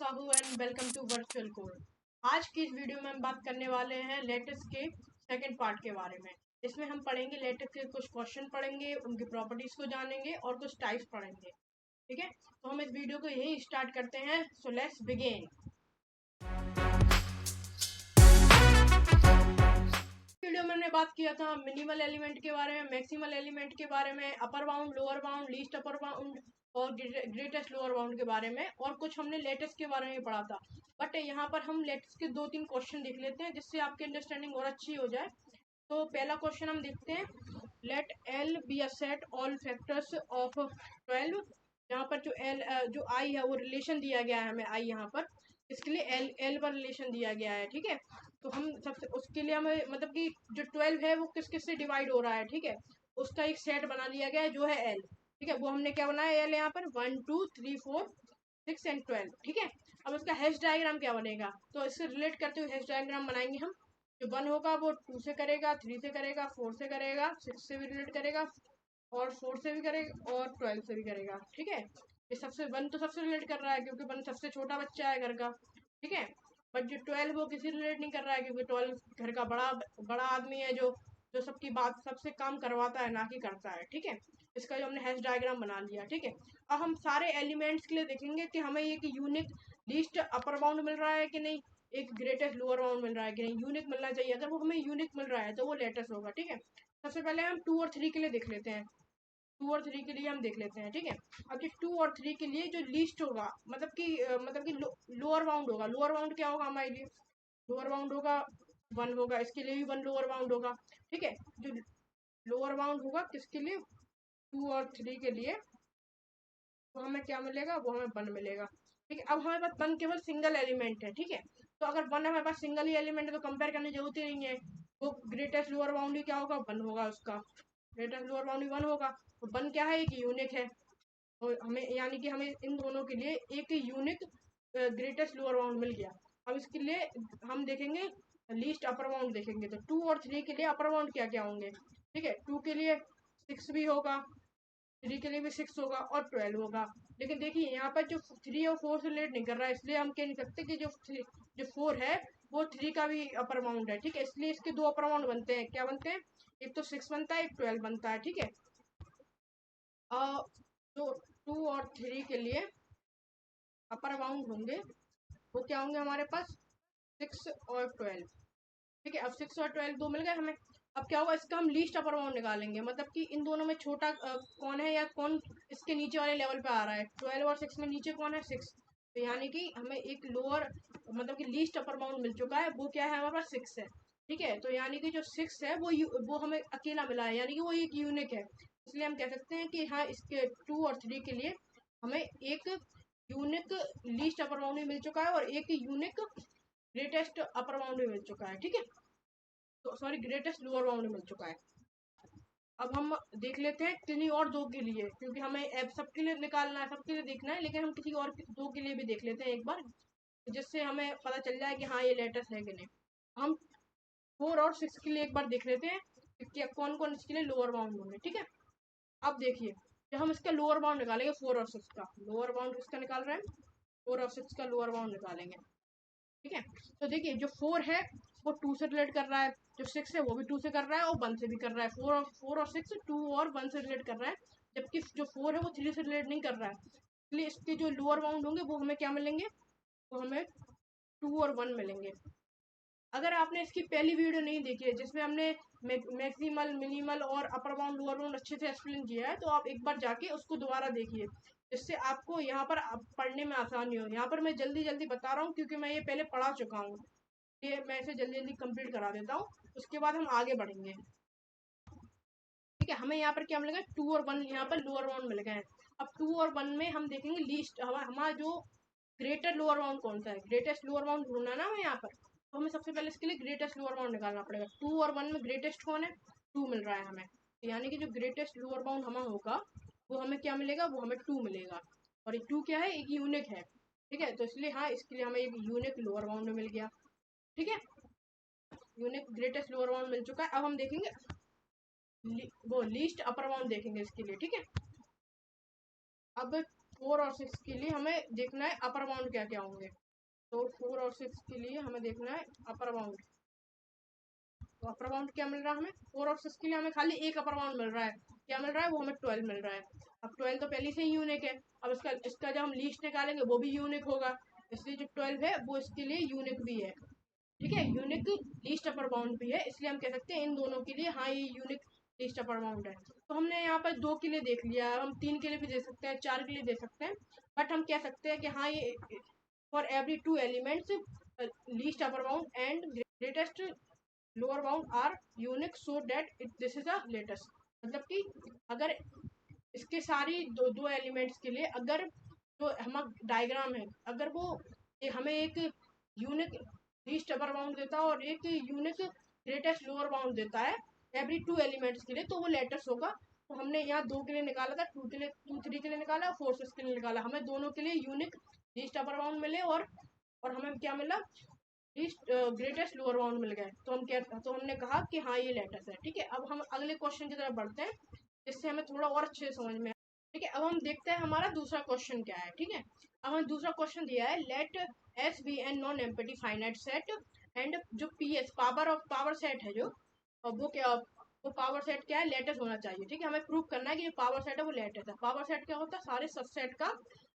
Sahu and welcome to virtual code. आज की इस वीडियो में हम बात करने वाले हैं लेटेक्स के सेकंड पार्ट के बारे में। इसमें हम पढ़ेंगे लेटेक्स के कुछ क्वेश्चन पढ़ेंगे, उनकी प्रॉपर्टीज को जानेंगे और कुछ टाइप्स पढ़ेंगे। ठीक है, तो हम इस वीडियो को यही स्टार्ट करते हैं। So let's begin. वीडियो में हमने बात किया था मिनिमल एलिमेंट के बारे में, मैक्सिमल एलिमेंट के बारे में, upper bound, lower bound, least upper bound और ग्रेटेस्ट लोअर बाउंड के बारे में, और कुछ हमने लेटेस्ट के बारे में पढ़ा था। बट यहाँ पर हम लेटेस्ट के 2-3 क्वेश्चन देख लेते हैं जिससे आपकी अंडरस्टैंडिंग और अच्छी हो जाए। तो पहला क्वेश्चन हम देखते हैं। Let L be a set all factors of 12। यहाँ पर जो आई है वो रिलेशन दिया गया है हमें, आई यहाँ पर इसके लिए एल पर रिलेशन दिया गया है। ठीक है, तो हम सबसे उसके लिए हमें मतलब कि जो 12 है वो किस किस से डिवाइड हो रहा है, ठीक है, उसका एक सेट बना लिया गया है जो है एल। ठीक है, वो हमने क्या बनाया, एल यहाँ पर 1 2 3 4 6 एंड 12। ठीक है, अब उसका हैश डायग्राम क्या बनेगा, तो इससे रिलेट करते हुए हैश डायग्राम बनाएंगे हम। जो 1 होगा वो 2 से करेगा, 3 से करेगा, 4 से करेगा, 6 से भी रिलेट करेगा और 4 से भी करेगा और 12 से भी करेगा। ठीक है, ये सबसे 1 तो सबसे रिलेट कर रहा है क्योंकि 1 सबसे छोटा बच्चा है घर का। ठीक है, बट जो 12 वो किसी रिलेट नहीं कर रहा है क्योंकि 12 घर का बड़ा बड़ा आदमी है जो जो सबकी बात सबसे काम करवाता है ना कि करता है। ठीक है, इसका जो हमने हैश डायग्राम बना लिया। ठीक है, अब हम सारे एलिमेंट्स के लिए देखेंगे कि हमें एक यूनिक लीस्ट अपर बाउंड मिल रहा है कि नहीं, एक ग्रेटेस्ट लोअर बाउंड मिल रहा है कि नहीं। यूनिक मिलना चाहिए, अगर वो हमें यूनिक मिल रहा है तो वो लेटेस्ट होगा। ठीक है, सबसे पहले हम 2 और 3 के लिए देख लेते हैं। 2 और 3 के लिए हम देख लेते हैं। ठीक है, अब जो 2 और 3 के लिए जो लीस्ट होगा मतलब कि लोअर बाउंड होगा। लोअर बाउंड क्या होगा हमारे लिए, लोअर बाउंड होगा 1 होगा, इसके लिए भी 1 लोअर बाउंड होगा। ठीक है, जो लोअर बाउंड होगा किसके लिए, 2 और 3 के लिए, तो हमें क्या मिलेगा, वो हमें 1 मिलेगा। ठीक है, अब हमारे पास 1 केवल सिंगल एलिमेंट है। ठीक है, तो अगर 1 हमारे पास सिंगल ही एलिमेंट है तो कंपेयर करने की जरूरत ही नहीं है। वो ग्रेटेस्ट लोअर बाउंड ही क्या होगा, 1 होगा, उसका ग्रेटेस्ट लोअर बाउंड ही 1 होगा। तो 1 क्या है, एक यूनिक है। और हमें यानी कि हमें इन दोनों के लिए एक यूनिक ग्रेटेस्ट लोअर बाउंड मिल गया। अब इसके लिए हम देखेंगे लीस्ट अपर बाउंड देखेंगे। तो 2 और 3 के लिए अपर बाउंड क्या क्या होंगे। ठीक है, 2 के लिए 6 भी होगा, 3 के लिए भी 6 होगा और 12 होगा। लेकिन देखिए यहाँ पर जो 3 और 4 से रिलेट नहीं कर रहा है, इसलिए हम कह नहीं सकते कि जो 4 है वो 3 का भी अपर बाउंड है। ठीक है, इसलिए इसके 2 अपर बाउंड बनते हैं। क्या बनते हैं, एक तो 6 बनता है, एक 12 बनता है। ठीक है, तो 2 और 3 के लिए अपर बाउंड होंगे, वो क्या होंगे हमारे पास, 6 और 12। ठीक है, अब 6 और 12 दो मिल गए हमें। अब क्या होगा, इसका हम लीस्ट अपर बाउंड निकालेंगे, मतलब कि इन दोनों में छोटा कौन है या कौन इसके नीचे वाले लेवल पे आ रहा है। 12 और 6 में नीचे कौन है, 6। तो यानी कि हमें एक लोअर मतलब कि लीस्ट अपर बाउंड मिल चुका है, वो क्या है हमारे पास, 6 है। ठीक है, तो यानी कि जो 6 है वो हमें अकेला मिला है, यानी कि वो एक यूनिक है। इसलिए हम कह सकते हैं कि हाँ, इसके 2 और 3 के लिए हमें एक यूनिक लीस्ट अपर बाउंड भी मिल चुका है और एक यूनिक ग्रेटेस्ट अपर बाउंड भी मिल चुका है। ठीक है, तो सॉरी ग्रेटेस्ट लोअर बाउंड मिल चुका है। अब हम देख लेते हैं किन्हीं और 2 के लिए, क्योंकि हमें ऐप सबके लिए निकालना है, सबके लिए देखना है, लेकिन हम किसी और 2 के लिए भी देख लेते हैं एक बार, जिससे हमें पता चल जाए कि हाँ ये लेटेस्ट है कि नहीं। हम 4 और 6 के लिए एक बार देख लेते हैं कि क्या कौन कौन इसके लिए लोअर बाउंड होंगे। ठीक है, अब देखिए, जब हम इसका लोअर बाउंड निकालेंगे 4 और 6 का लोअर बाउंड किसका निकाल रहे हैं, 4 और 6 का लोअर बाउंड निकालेंगे। ठीक है, तो देखिए जो 4 है वो 2 से रिलेट कर रहा है, जो 6 है वो भी 2 से कर रहा है और 1 से भी कर रहा है। 4 और 6 2 और 1 से रिलेट कर रहा है, जबकि जो 4 है वो 3 से रिलेट नहीं कर रहा है। इसलिए इसके जो लोअर बाउंड होंगे वो हमें क्या मिलेंगे, वो हमें 2 और 1 मिलेंगे। अगर आपने इसकी पहली वीडियो नहीं देखी है जिसमें हमने मैक्सिमल, मिनिमल और अपर बाउंड, लोअर बाउंड अच्छे से एक्सप्लेन किया है, तो आप एक बार जाके उसको दोबारा देखिए, जिससे आपको यहाँ पर पढ़ने में आसानी हो। यहाँ पर मैं जल्दी जल्दी बता रहा हूँ क्योंकि मैं ये पहले पढ़ा चुका हूँ, ये मैं इसे जल्दी जल्दी कंप्लीट करा देता हूँ, उसके बाद हम आगे बढ़ेंगे। ठीक है, हमें यहाँ पर क्या मिलेगा, 2 और 1 यहाँ पर लोअर बाउंड मिल गए हैं। अब 2 और 1 में हम देखेंगे लीस्ट हमारा जो ग्रेटर लोअर बाउंड कौन सा है, ग्रेटेस्ट लोअर बाउंड ढूंढना है ना हमें यहाँ पर, तो हमें सबसे पहले इसके लिए ग्रेटेस्ट लोअर बाउंड निकालना पड़ेगा। 2 और 1 में ग्रेटेस्ट कौन है, 2 मिल रहा है हमें, तो यानी कि जो ग्रेटेस्ट लोअर बाउंड हमें होगा वो हमें क्या मिलेगा, वो हमें 2 मिलेगा। और ये 2 क्या है, एक यूनिक है। ठीक है, तो इसलिए हाँ, इसके लिए हमें एक यूनिक लोअर बाउंड मिल गया। ठीक है, यूनिक ग्रेटेस्ट लोअर बाउंड मिल चुका है। अब हम देखेंगे वो लीस्ट अपर बाउंड देखेंगे इसके लिए। ठीक है, अब 4 और 6 के लिए हमें देखना है अपर बाउंड क्या क्या होंगे। तो 4 और 6 के लिए हमें देखना है अपर बाउंड। तो अपर बाउंड क्या मिल रहा है हमें, 4 और 6 के लिए हमें खाली एक अपर बाउंड मिल रहा है। क्या मिल रहा है, वो हमें 12 मिल रहा है। अब 12 तो पहले से ही यूनिक है। अब इसका इसका जब हम लीस्ट निकालेंगे वो भी यूनिक होगा, इसलिए जो 12 है वो इसके लिए यूनिक भी है। ठीक है, यूनिक लीस्ट अपर बाउंड भी है, इसलिए हम कह सकते हैं इन दोनों के लिए हाँ ये यूनिक लीस्ट अपर बाउंड है। तो हमने यहाँ पर 2 के लिए देख लिया, हम 3 के लिए भी दे सकते हैं, 4 के लिए दे सकते हैं। बट हम कह सकते हैं कि हाँ ये for every 2 elements least upper bound and greatest lower bound are unique so that this is a lattice. मतलब कि अगर इसके सारी दो दो एलिमेंट्स के लिए अगर जो हम डायग्राम है अगर वो हमें एक यूनिक लीस्ट अपर बाउंड देता है और एक यूनिक ग्रेटेस्ट लोअर बाउंड देता है एवरी 2 एलिमेंट्स के लिए, तो वो लेटेस्ट होगा। तो हमने यहाँ 2 के लिए निकाला था, 2 के लिए 2 3 के लिए निकाला, 4 6 के लिए निकाला, हमें दोनों के लिए यूनिक लीस्ट अपर बाउंड मिले और हमें क्या मिला, ग्रेटेस्ट लोअर बाउंड मिल गए। तो हमने कहा कि हाँ ये लेटेस्ट है। ठीक है, अब हम अगले क्वेश्चन की तरफ बढ़ते हैं जिससे हमें थोड़ा और अच्छे से समझ में। ठीक है, अब हम देखते हैं हमारा दूसरा क्वेश्चन क्या है। ठीक है, अब हमें दूसरा क्वेश्चन दिया है, let S be an non empty finite set and जो P S power of power set है जो, वो क्या, वो पावर सेट क्या है, लेटेस्ट होना चाहिए। ठीक है, हमें प्रूव करना है कि जो पावर सेट है वो लेटेस्ट है। पावर सेट क्या होता है, सारे सबसेट का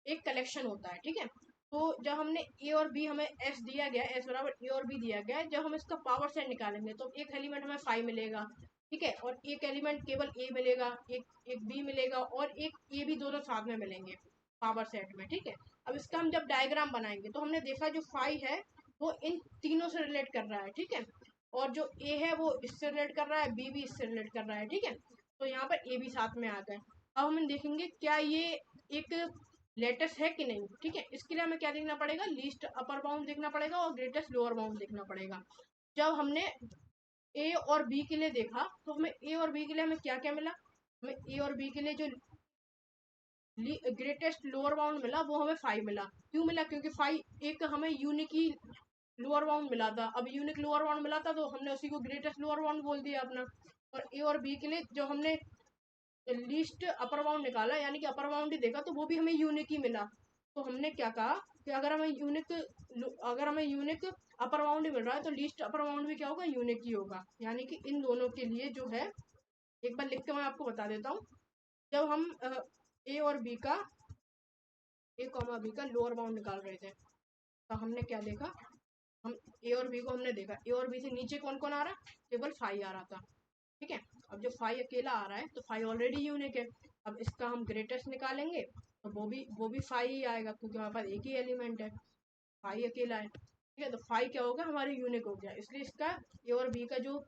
एक कलेक्शन होता है। ठीक है, तो जब हमने ए और बी, हमें एस दिया गया, एस बराबर ए और बी दिया गया है, जब हम इसका पावर सेट निकालेंगे तो एक एलिमेंट हमें 5 मिलेगा। ठीक है, और एक एलिमेंट केवल ए मिलेगा, एक बी मिलेगा और एक ए भी, दोनों साथ में मिलेंगे पावर सेट में। ठीक है, अब इसका हम जब डायग्राम बनाएंगे तो हमने देखा जो 5 है वो इन तीनों से रिलेट कर रहा है। ठीक है, और जो ए है वो इससे रिलेट कर रहा है, बी भी इससे रिलेट कर रहा है। ठीक है, तो यहाँ पर ए भी साथ में आ गए। अब हम देखेंगे क्या ये एक लेटेस्ट है कि नहीं। ठीक है, इसके लिए हमें क्या देखना पड़ेगा, लीस्ट अपर बाउंड देखना पड़ेगा और ग्रेटेस्ट लोअर बाउंड देखना पड़ेगा। जब हमने ए और बी के लिए देखा तो हमें ए और बी के लिए हमें क्या क्या मिला, हमें ए और बी के लिए जो ग्रेटेस्ट लोअर बाउंड मिला वो हमें 5 मिला। क्यों मिला, क्योंकि 5 एक हमें यूनिक ही लोअर बाउंड मिला था। अब यूनिक लोअर बाउंड मिला था तो हमने उसी को ग्रेटेस्ट लोअर बाउंड बोल दिया अपना। और ए और बी के लिए जो हमने लीस्ट अपर बाउंड निकाला, यानी कि अपर बाउंड ही देखा, तो वो भी हमें यूनिक ही मिला। तो हमने क्या कहा कि अगर हमें यूनिक अपर बाउंड ही मिल रहा है तो लीस्ट अपर बाउंड भी क्या होगा, यूनिक ही होगा। यानी कि इन दोनों के लिए जो है, एक बार लिख के मैं आपको बता देता हूँ। जब हम ए और बी का ए कॉमा बी का लोअर बाउंड निकाल रहे थे तो हमने क्या देखा, हम ए और बी को हमने देखा, ए और बी से नीचे कौन कौन आ रहा है, केवल 5 आ रहा था। ठीक है, अब जो 5 अकेला आ रहा है तो 5 ऑलरेडी यूनिक है। अब इसका हम ग्रेटेस्ट निकालेंगे तो वो भी 5 ही आएगा, क्योंकि हमारे पास एक ही एलिमेंट है, 5 अकेला है। ठीक है, तो 5 क्या होगा, हमारे यूनिक हो गया, इसलिए इसका ए और बी का जो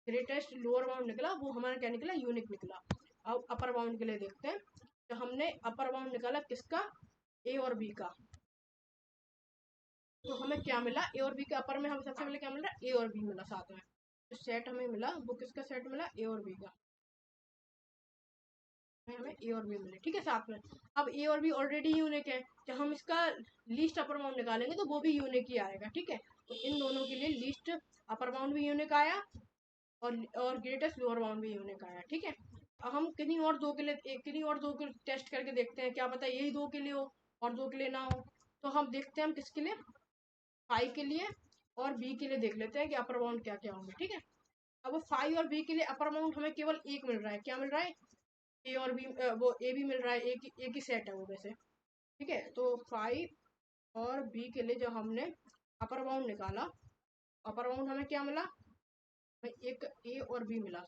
ग्रेटेस्ट लोअर बाउंड निकला वो हमारा क्या निकला, यूनिक निकला। अब अपर बाउंड के लिए देखते हैं। तो हमने अपर बाउंड निकाला किसका, ए और बी का। तो हमें क्या मिला, ए और बी के अपर में हमें सबसे पहले क्या मिल रहा है, ए और बी मिला साथ में। जो सेट हमें मिला वो किसका सेट मिला, ए और बी का, हमें ए और बी मिले। ठीक है, साथ में। अब ए और बी ऑलरेडी यूनिक है, जब हम इसका लीस्ट अपर बाउंड निकालेंगे तो वो भी यूनिक ही आएगा। ठीक है, तो इन दोनों के लिए लीस्ट अपर बाउंड भी यूनिक आया और ग्रेटेस्ट लोअर बाउंड भी यूनिक आया। ठीक है, अब हम किन्हीं और दो के टेस्ट करके देखते हैं, क्या पता यही 2 के लिए हो और 2 के लिए ना हो। तो हम देखते हैं हम किसके लिए, 5 के लिए और बी के लिए देख लेते हैं कि अपर बाउंड क्या क्या होंगे। ठीक है, अब 5 और बी के लिए अपर बाउंड हमें केवल एक मिल रहा है, क्या मिल रहा है, ए और बी, वो ए भी मिल रहा है, एक ही सेट है वो वैसे। ठीक है, तो 5 और बी के लिए जो हमने अपर बाउंड निकाला, अपर बाउंड हमें क्या मिला, हमें एक ए और बी मिला,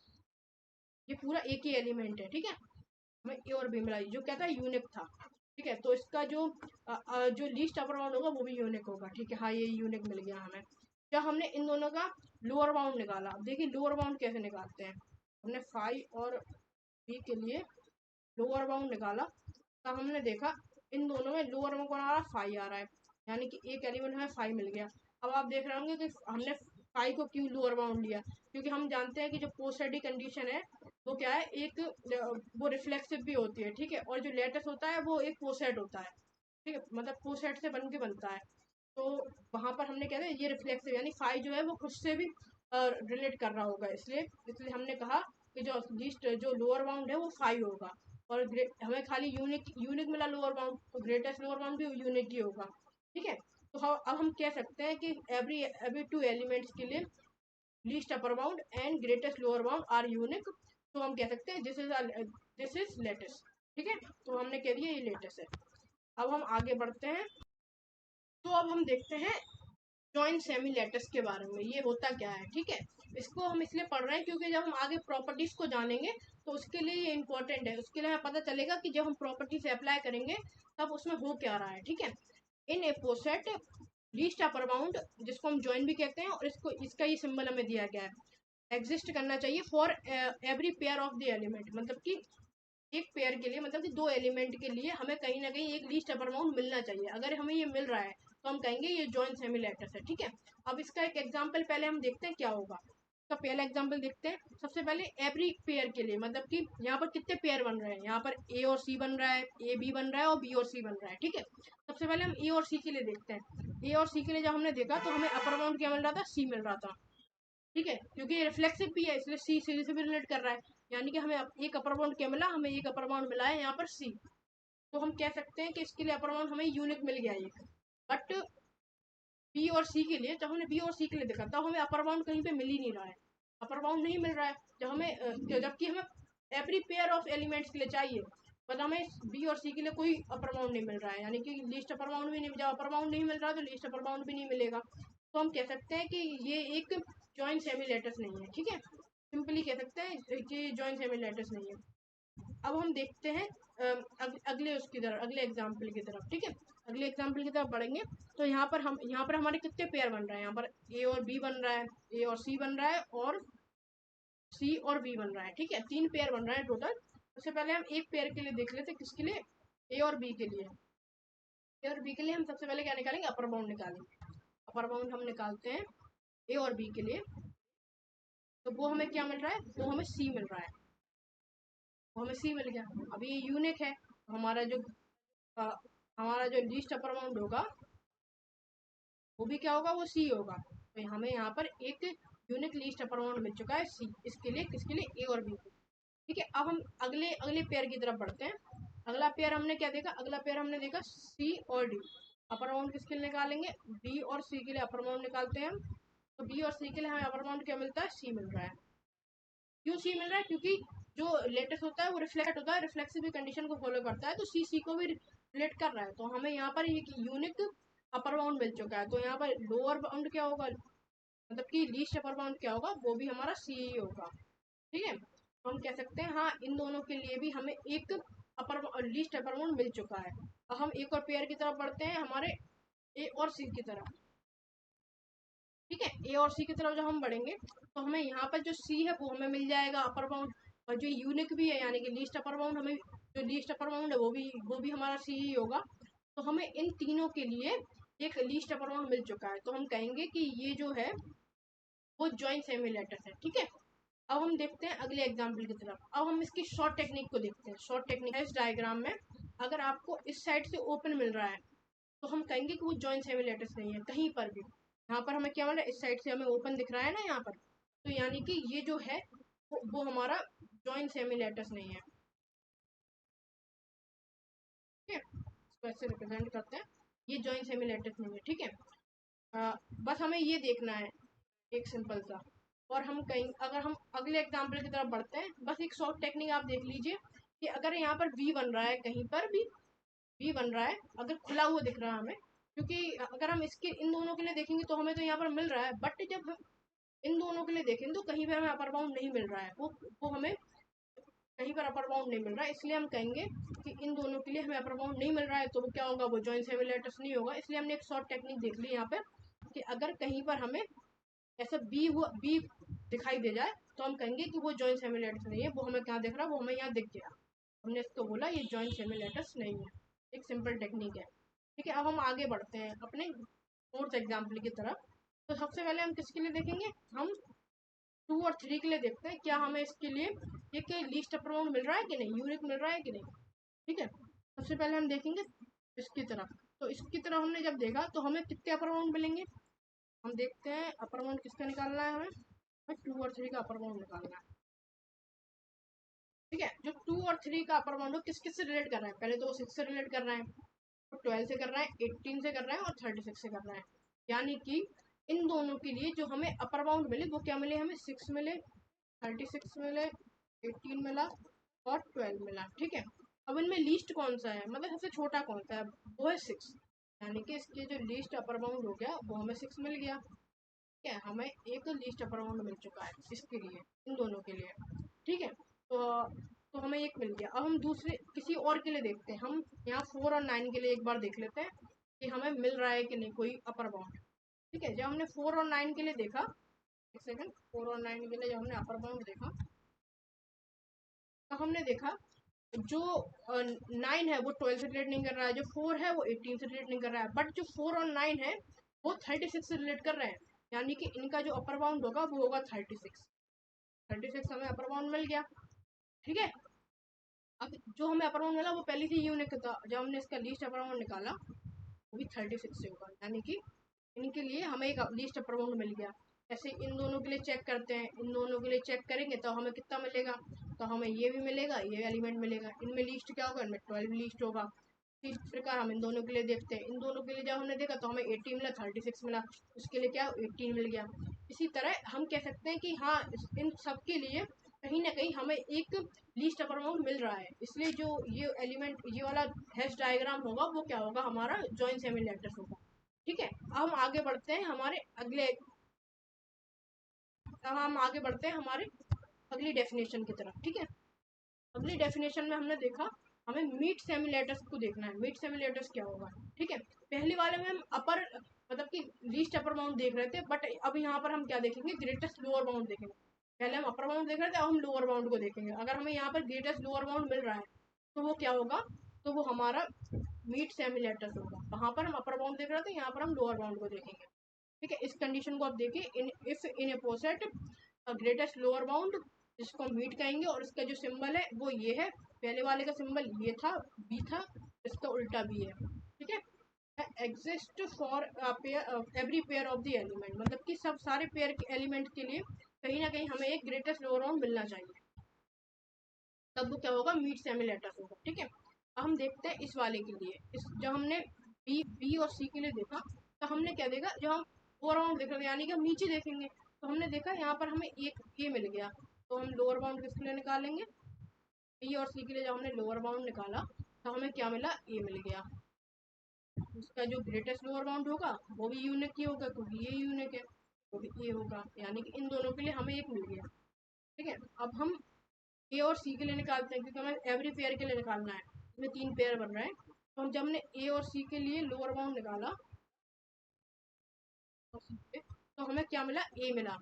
ये पूरा एक ही एलिमेंट है। ठीक है, हमें ए और बी मिला जो क्या था, यूनिक था। ठीक है, तो इसका जो लीस्ट अपर बाउंड होगा वो भी यूनिक होगा। ठीक है, हाँ ये यूनिक मिल गया हमें। जब हमने इन दोनों का लोअर बाउंड निकाला, अब देखिए लोअर बाउंड कैसे निकालते हैं। हमने 5 और बी के लिए लोअर बाउंड निकाला, तब हमने देखा इन दोनों में लोअर में कौन आ रहा है, 5 आ रहा है, यानी कि एक एलिमेंट हमें 5 मिल गया। अब आप देख रहे होंगे कि हमने 5 को क्यों लोअर बाउंड लिया, क्योंकि हम जानते हैं कि जो पोस्ट स्टडी कंडीशन है वो क्या है, एक वो रिफ्लेक्सिव भी होती है। ठीक है, और जो लेटेस्ट होता है वो एक पोसेट होता है। ठीक है, मतलब पोसेट से बन के बनता है। तो वहां पर हमने क्या है, ये रिफ्लेक्सिव यानी 5 जो है वो खुद से भी रिलेट कर रहा होगा, इसलिए इसलिए हमने कहा कि जो लीस्ट जो लोअर बाउंड है वो 5 होगा। और हमें खाली यूनिक यूनिक मिला लोअर बाउंड, तो ग्रेटेस्ट लोअर बाउंड भी यूनिक ही होगा। ठीक है, तो अब हम कह सकते हैं कि एवरी एवरी टू एलिमेंट्स के लिए least upper bound and greatest lower bound are unique. तो हम कह सकते हैं दिस इज लेटेस्ट। ठीक है, तो हमने कह दिया ये लेटेस्ट है। अब हम आगे बढ़ते हैं। तो अब हम देखते हैं जॉइंट सेमी लेटेस्ट के बारे में, ये होता क्या है। ठीक है, इसको हम इसलिए पढ़ रहे हैं क्योंकि जब हम आगे प्रॉपर्टीज को जानेंगे तो उसके लिए ये इंपॉर्टेंट है। उसके लिए हमें पता चलेगा कि जब हम प्रॉपर्टीज अप्लाई करेंगे तब उसमें हो क्या रहा है। ठीक है, इन ए पोसेट लीस्ट अपर बाउंड, जिसको हम जॉइन भी कहते हैं, और इसको इसका ही सिंबल हमें दिया गया है, एग्जिस्ट करना चाहिए for every pair of the element. मतलब कि एक पेयर के लिए, मतलब कि दो एलिमेंट के लिए हमें कहीं ना कहीं एक लीस्ट अपर बाउंड मिलना चाहिए। अगर हमें ये मिल रहा है तो हम कहेंगे ये जॉइंट सेमी लेटेस्ट है। ठीक है, अब इसका एक एग्जांपल पहले हम देखते हैं क्या होगा। इसका पहला एग्जांपल देखते हैं। सबसे पहले एवरी पेयर के लिए, मतलब कि यहाँ पर कितने पेयर बन रहे हैं, यहाँ पर ए और सी बन रहा है, ए बी बन रहा है और बी और सी बन रहा है। ठीक है, सबसे पहले हम ए और सी के लिए देखते हैं। ए और सी के लिए जब हमने देखा तो हमें अपर बाउंड क्या मिल रहा था, सी मिल रहा था। ठीक है, क्योंकि ये रिफ्लेक्सिव भी है इसलिए सी से भी रिलेट कर रहा है, यानी कि हमें एक अपर बाउंड क्या मिला, हमें एक अपर बाउंड मिला है यहाँ पर सी। तो हम कह सकते हैं कि इसके लिए अपर बाउंड हमें यूनिक मिल गया एक। बट बी और सी के लिए, जब हमने बी और सी के लिए देखा तब हमें अपर बाउंड कहीं पे मिल ही नहीं रहा है, अपर बाउंड नहीं मिल रहा है। जब हमें जबकि हमें एवरी पेयर ऑफ एलिमेंट्स के लिए चाहिए, पर हमें बी और सी के लिए कोई अपर बाउंड नहीं मिल रहा है, यानी कि लीस्ट अपर बाउंड भी नहीं। जब अपर बाउंड नहीं मिल रहा तो लीस्ट अपर बाउंड भी नहीं मिलेगा। तो हम कह सकते हैं कि ये एक जॉइंट सेमी लेटेस्ट नहीं है। ठीक है, सिंपली कह सकते हैं कि जॉइंट सेमी लेटेस्ट नहीं है। अब हम देखते हैं अगले उसकी तरफ, अगले एग्जाम्पल की तरफ। ठीक है, अगले एग्जाम्पल की तरफ बढ़ेंगे। तो यहाँ पर हमारे कितने पेयर बन रहे हैं, यहाँ पर ए और बी बन रहा है, ए और सी बन रहा है, और सी और बी बन रहा है। ठीक है, तीन पेयर बन रहा है टोटल। सबसे पहले हम एक पेयर के लिए देख लेते हैं, किसके लिए, ए और बी के लिए। ए और बी के लिए हम सबसे पहले क्या निकालेंगे, अपर बाउंड निकालेंगे। अपर बाउंड हम निकालते हैं ए और बी के लिए। तो वो हमें क्या मिल रहा है, वो हमें सी मिल रहा है, वो हमें सी मिल गया। अभी ये यूनिक है, हमारा जो अ, हमारा जो लीस्ट अपर बाउंड होगा वो भी क्या होगा, वो सी होगा। तो हमें यहाँ पर एक यूनिक लीस्ट अपर बाउंड मिल चुका है सी, इसके लिए, किसके लिए, ए और बी को। ठीक है, अब हम अगले अगले पेयर की तरफ बढ़ते हैं। अगला पेयर हमने क्या देखा, अगला पेयर हमने देखा सी और डी। अपर बाउंड किसके लिए निकालेंगे, बी और सी के लिए अपर बाउंड निकालते हैं हम। तो बी और सी के लिए हमें अपर बाउंड क्या मिलता है, सी मिल रहा है। क्यों सी मिल रहा है, क्योंकि जो लेटेस्ट होता है वो रिफ्लेक्ट होता है, रिफ्लेक्सिव कंडीशन को फॉलो करता है, तो सी सी को भी रिलेट कर रहा है। तो हमें यहाँ पर एक यूनिक अपर बाउंड मिल चुका है। तो यहाँ पर लोअर बाउंड क्या होगा, मतलब कि लीस्ट अपर बाउंड क्या होगा, वो भी हमारा सी ही होगा। ठीक है, तो हम कह सकते हैं हाँ, इन दोनों के लिए भी हमें एक अपर लीस्ट अपर बाउंड मिल चुका है। अब हम एक और पेयर की तरफ बढ़ते हैं, हमारे ए और सी की तरफ। ठीक है, ए और सी की तरफ जब हम बढ़ेंगे तो हमें यहाँ पर जो सी है वो हमें मिल जाएगा अपर बाउंड, और जो यूनिक भी है यानी कि लीस्ट अपर बाउंड, हमें जो लीस्ट अपर बाउंड है वो भी हमारा सी ही होगा। तो हमें इन तीनों के लिए एक लीस्ट अपर बाउंड मिल चुका है। तो हम कहेंगे कि ये जो है वो जॉइंट सेमी लेटेस्ट है। ठीक है, अब हम देखते हैं अगले एग्जाम्पल की तरफ। अब हम इसकी शॉर्ट टेक्निक को देखते हैं। शॉर्ट टेक्निक है इस डायग्राम में, अगर आपको इस साइड से ओपन मिल रहा है तो हम कहेंगे कि वो जॉइंट सेमी लेटेस्ट नहीं है कहीं पर भी। यहाँ पर हमें क्या मिल रहा है, इस साइड से हमें ओपन दिख रहा है ना यहाँ पर, तो यानी कि ये जो है वो हमारा जॉइंट सेमी लेटेस्ट नहीं है। ठीक है, इसको ऐसे रिप्रेजेंट करते हैं, ये जॉइंट सेमी लेटेस्ट नहीं है। ठीक है, बस हमें ये देखना है एक सिंपल सा। और हम कहीं, अगर हम अगले एग्जाम्पल की तरफ बढ़ते हैं, बस एक शॉर्ट टेक्निक आप देख लीजिए कि अगर यहाँ पर वी बन रहा है, कहीं पर भी वी बन रहा है, अगर खुला हुआ दिख रहा है हमें, क्योंकि अगर हम इसके इन दोनों के लिए देखेंगे तो हमें तो यहाँ पर मिल रहा है, बट जब हम इन दोनों के लिए देखेंगे तो कहीं पर हमें अपर बाउंड नहीं मिल रहा है, वो हमें कहीं पर अपर बाउंड नहीं मिल रहा है। इसलिए हम कहेंगे कि इन दोनों के लिए हमें अपर बाउंड नहीं मिल रहा है, तो वो क्या होगा, वो जॉइंट सेमी लेटेस्ट नहीं होगा। इसलिए हमने एक शॉर्ट टेक्निक देख ली यहाँ पे कि अगर कहीं पर हमें ऐसा बी दिखाई दे जाए तो हम कहेंगे कि वो जॉइंट सेमी लेटेस्ट नहीं है। वो हमें क्या दिख रहा है, वो हमें यहाँ दिख गया, हमने इसको बोला ये जॉइंट सेमी लेटेस्ट नहीं है। एक सिंपल टेक्निक है। ठीक है, अब हम आगे बढ़ते हैं अपने फोर्थ एग्जाम्पल की तरफ। तो सबसे पहले हम किसके लिए देखेंगे, हम 2 और 3 के लिए देखते हैं क्या हमें इसके लिए एक लीस्ट अपर बाउंड मिल रहा है कि नहीं, यूनिक मिल रहा है कि नहीं। ठीक है, सबसे पहले हम देखेंगे इसकी तरफ। तो इसकी तरफ हमने जब देखा तो हमें कितने अपर बाउंड मिलेंगे, हम देखते हैं अपर बाउंड किसका निकालना है, हमें 2 और 3 का अपर बाउंड निकालना है। ठीक है। जो 2 और 3 का अपर बाउंड हो किस किस से रिलेट कर रहा है, पहले तो वो 6 से रिलेट कर रहा है, तो 12 से कर रहा है, 18 से कर रहा है और 36 से कर रहा है। यानी कि इन दोनों के लिए जो हमें अपर बाउंड मिले वो क्या मिले, हमें 6 मिले, 36 मिले, 18 मिला और 12 मिला। ठीक है। अब इनमें लीस्ट कौन सा है, मतलब सबसे छोटा कौन सा है, वो है 6। यानी कि इसके जो लीस्ट अपर बाउंड हो गया वो हमें 6 मिल गया। ठीक है, हमें एक लीस्ट अपर बाउंड मिल चुका है इसके लिए, इन दोनों के लिए। ठीक है। तो हमें एक मिल गया। अब हम दूसरे किसी और के लिए देखते हैं, हम यहाँ 4 और 9 के लिए एक बार देख लेते हैं कि हमें मिल रहा है कि नहीं कोई अपर बाउंड। ठीक है, जब हमने 4 और 9 के लिए देखा, एक सेकंड, 4 और 9 के लिए जब हमने अपर बाउंड देखा तो हमने देखा जो 9 है वो 12 से रिलेट नहीं कर रहा है, जो 4 है वो 18 से रिलेट नहीं कर रहा है, बट जो 4 और 9 है वो 36 से रिलेट कर रहे हैं। यानी कि इनका जो अपर बाउंड होगा वो होगा 36। 36 हमें अपर बाउंड मिल गया। ठीक है। अब जो हमें अपर बाउंड मिला वो पहले से यूनिक था, जब हमने इसका लीस्ट अपर बाउंड निकाला वो भी 36 से होगा। यानी कि इनके लिए हमें एक लीस्ट अपर बाउंड मिल गया। ऐसे इन दोनों के लिए चेक करते हैं, इन दोनों के लिए चेक करेंगे तो हमें कितना मिलेगा, तो हमें ये भी मिलेगा, ये एलिमेंट मिलेगा। इनमें लीस्ट क्या होगा, इनमें 12 लीस्ट होगा। इस प्रकार हम इन दोनों के लिए देखते हैं, इन दोनों के लिए जब हमने देखा तो हमें 18 मिला, 36 मिला, उसके लिए क्या 18 मिल गया। इसी तरह हम कह सकते हैं कि हाँ इन सब के लिए कहीं ना कहीं हमें एक लीस्ट अपर बाउंड मिल रहा है। इसलिए जो ये एलिमेंट, ये वाला हैश डायग्राम होगा वो क्या होगा, हमारा जॉइंट सेमी लैटिस होगा। ठीक है। अब हम आगे बढ़ते हैं हमारे अगले, अब हम आगे बढ़ते हैं हमारे अगली डेफिनेशन की तरफ। ठीक है। अगली डेफिनेशन में हमने देखा हमें मीट सेमिलेटस को देखना है, मीट सेमिलेटस क्या होगा। ठीक है। पहले वाले में हम अपर मतलब कि लीस्ट अपर बाउंड देख रहे थे, बट अब यहाँ पर हम क्या देखेंगे, ग्रेटेस्ट लोअर बाउंड देखेंगे। पहले हम अपर बाउंड देख रहे थे, अब हम लोअर बाउंड को देखेंगे। अगर हमें यहाँ पर ग्रेटेस्ट लोअर बाउंड मिल रहा है तो वो क्या होगा, तो वो हमारा मीट सेमिलेटस होगा। वहां पर हम अपर बाउंड देख रहे थे, यहाँ पर हम लोअर बाउंड को देखेंगे। ठीक है। इस कंडीशन को आप देखिए, if in a poset greatest lower bound, जिसको हम मीट कहेंगे, और इसका जो सिंबल है वो ये है। पहले वाले का सिंबल ये था, बी था, इसका उल्टा बी है। ठीक है। Exist for every pair of the element, मतलब कि सब सारे पेयर के एलिमेंट के लिए कहीं ना कहीं हमें एक ग्रेटेस्ट लोअर बाउंड मिलना चाहिए, तब वो क्या होगा, मीट सेमिलेटस होगा। ठीक है। अब हम देखते हैं इस वाले के लिए, इस जब हमने बी और सी के लिए देखा तो हमने क्या देखा, जब हम लोअर बाउंड देख रहे थे यानी कि हम नीचे देखेंगे तो हमने देखा यहाँ पर हमें एक ए मिल गया, तो हम लोअर बाउंड किसके लिए निकालेंगे, बी और सी के लिए जब हमने लोअर बाउंड निकाला तो हमें क्या मिला, ए मिल गया। उसका जो ग्रेटेस्ट लोअर बाउंड होगा वो भी यूनिक ही होगा क्योंकि ये यूनिक है, वो भी ए होगा। यानी कि इन दोनों के लिए हमें एक मिल गया। ठीक है। अब हम ए और सी के लिए निकालते हैं क्योंकि हमें एवरी पेयर के लिए निकालना है, इसमें 3 पेयर बन रहे हैं। तो हम जब हमने ए और सी के लिए लोअर बाउंड निकाला तो हमें क्या मिला, ए मिला।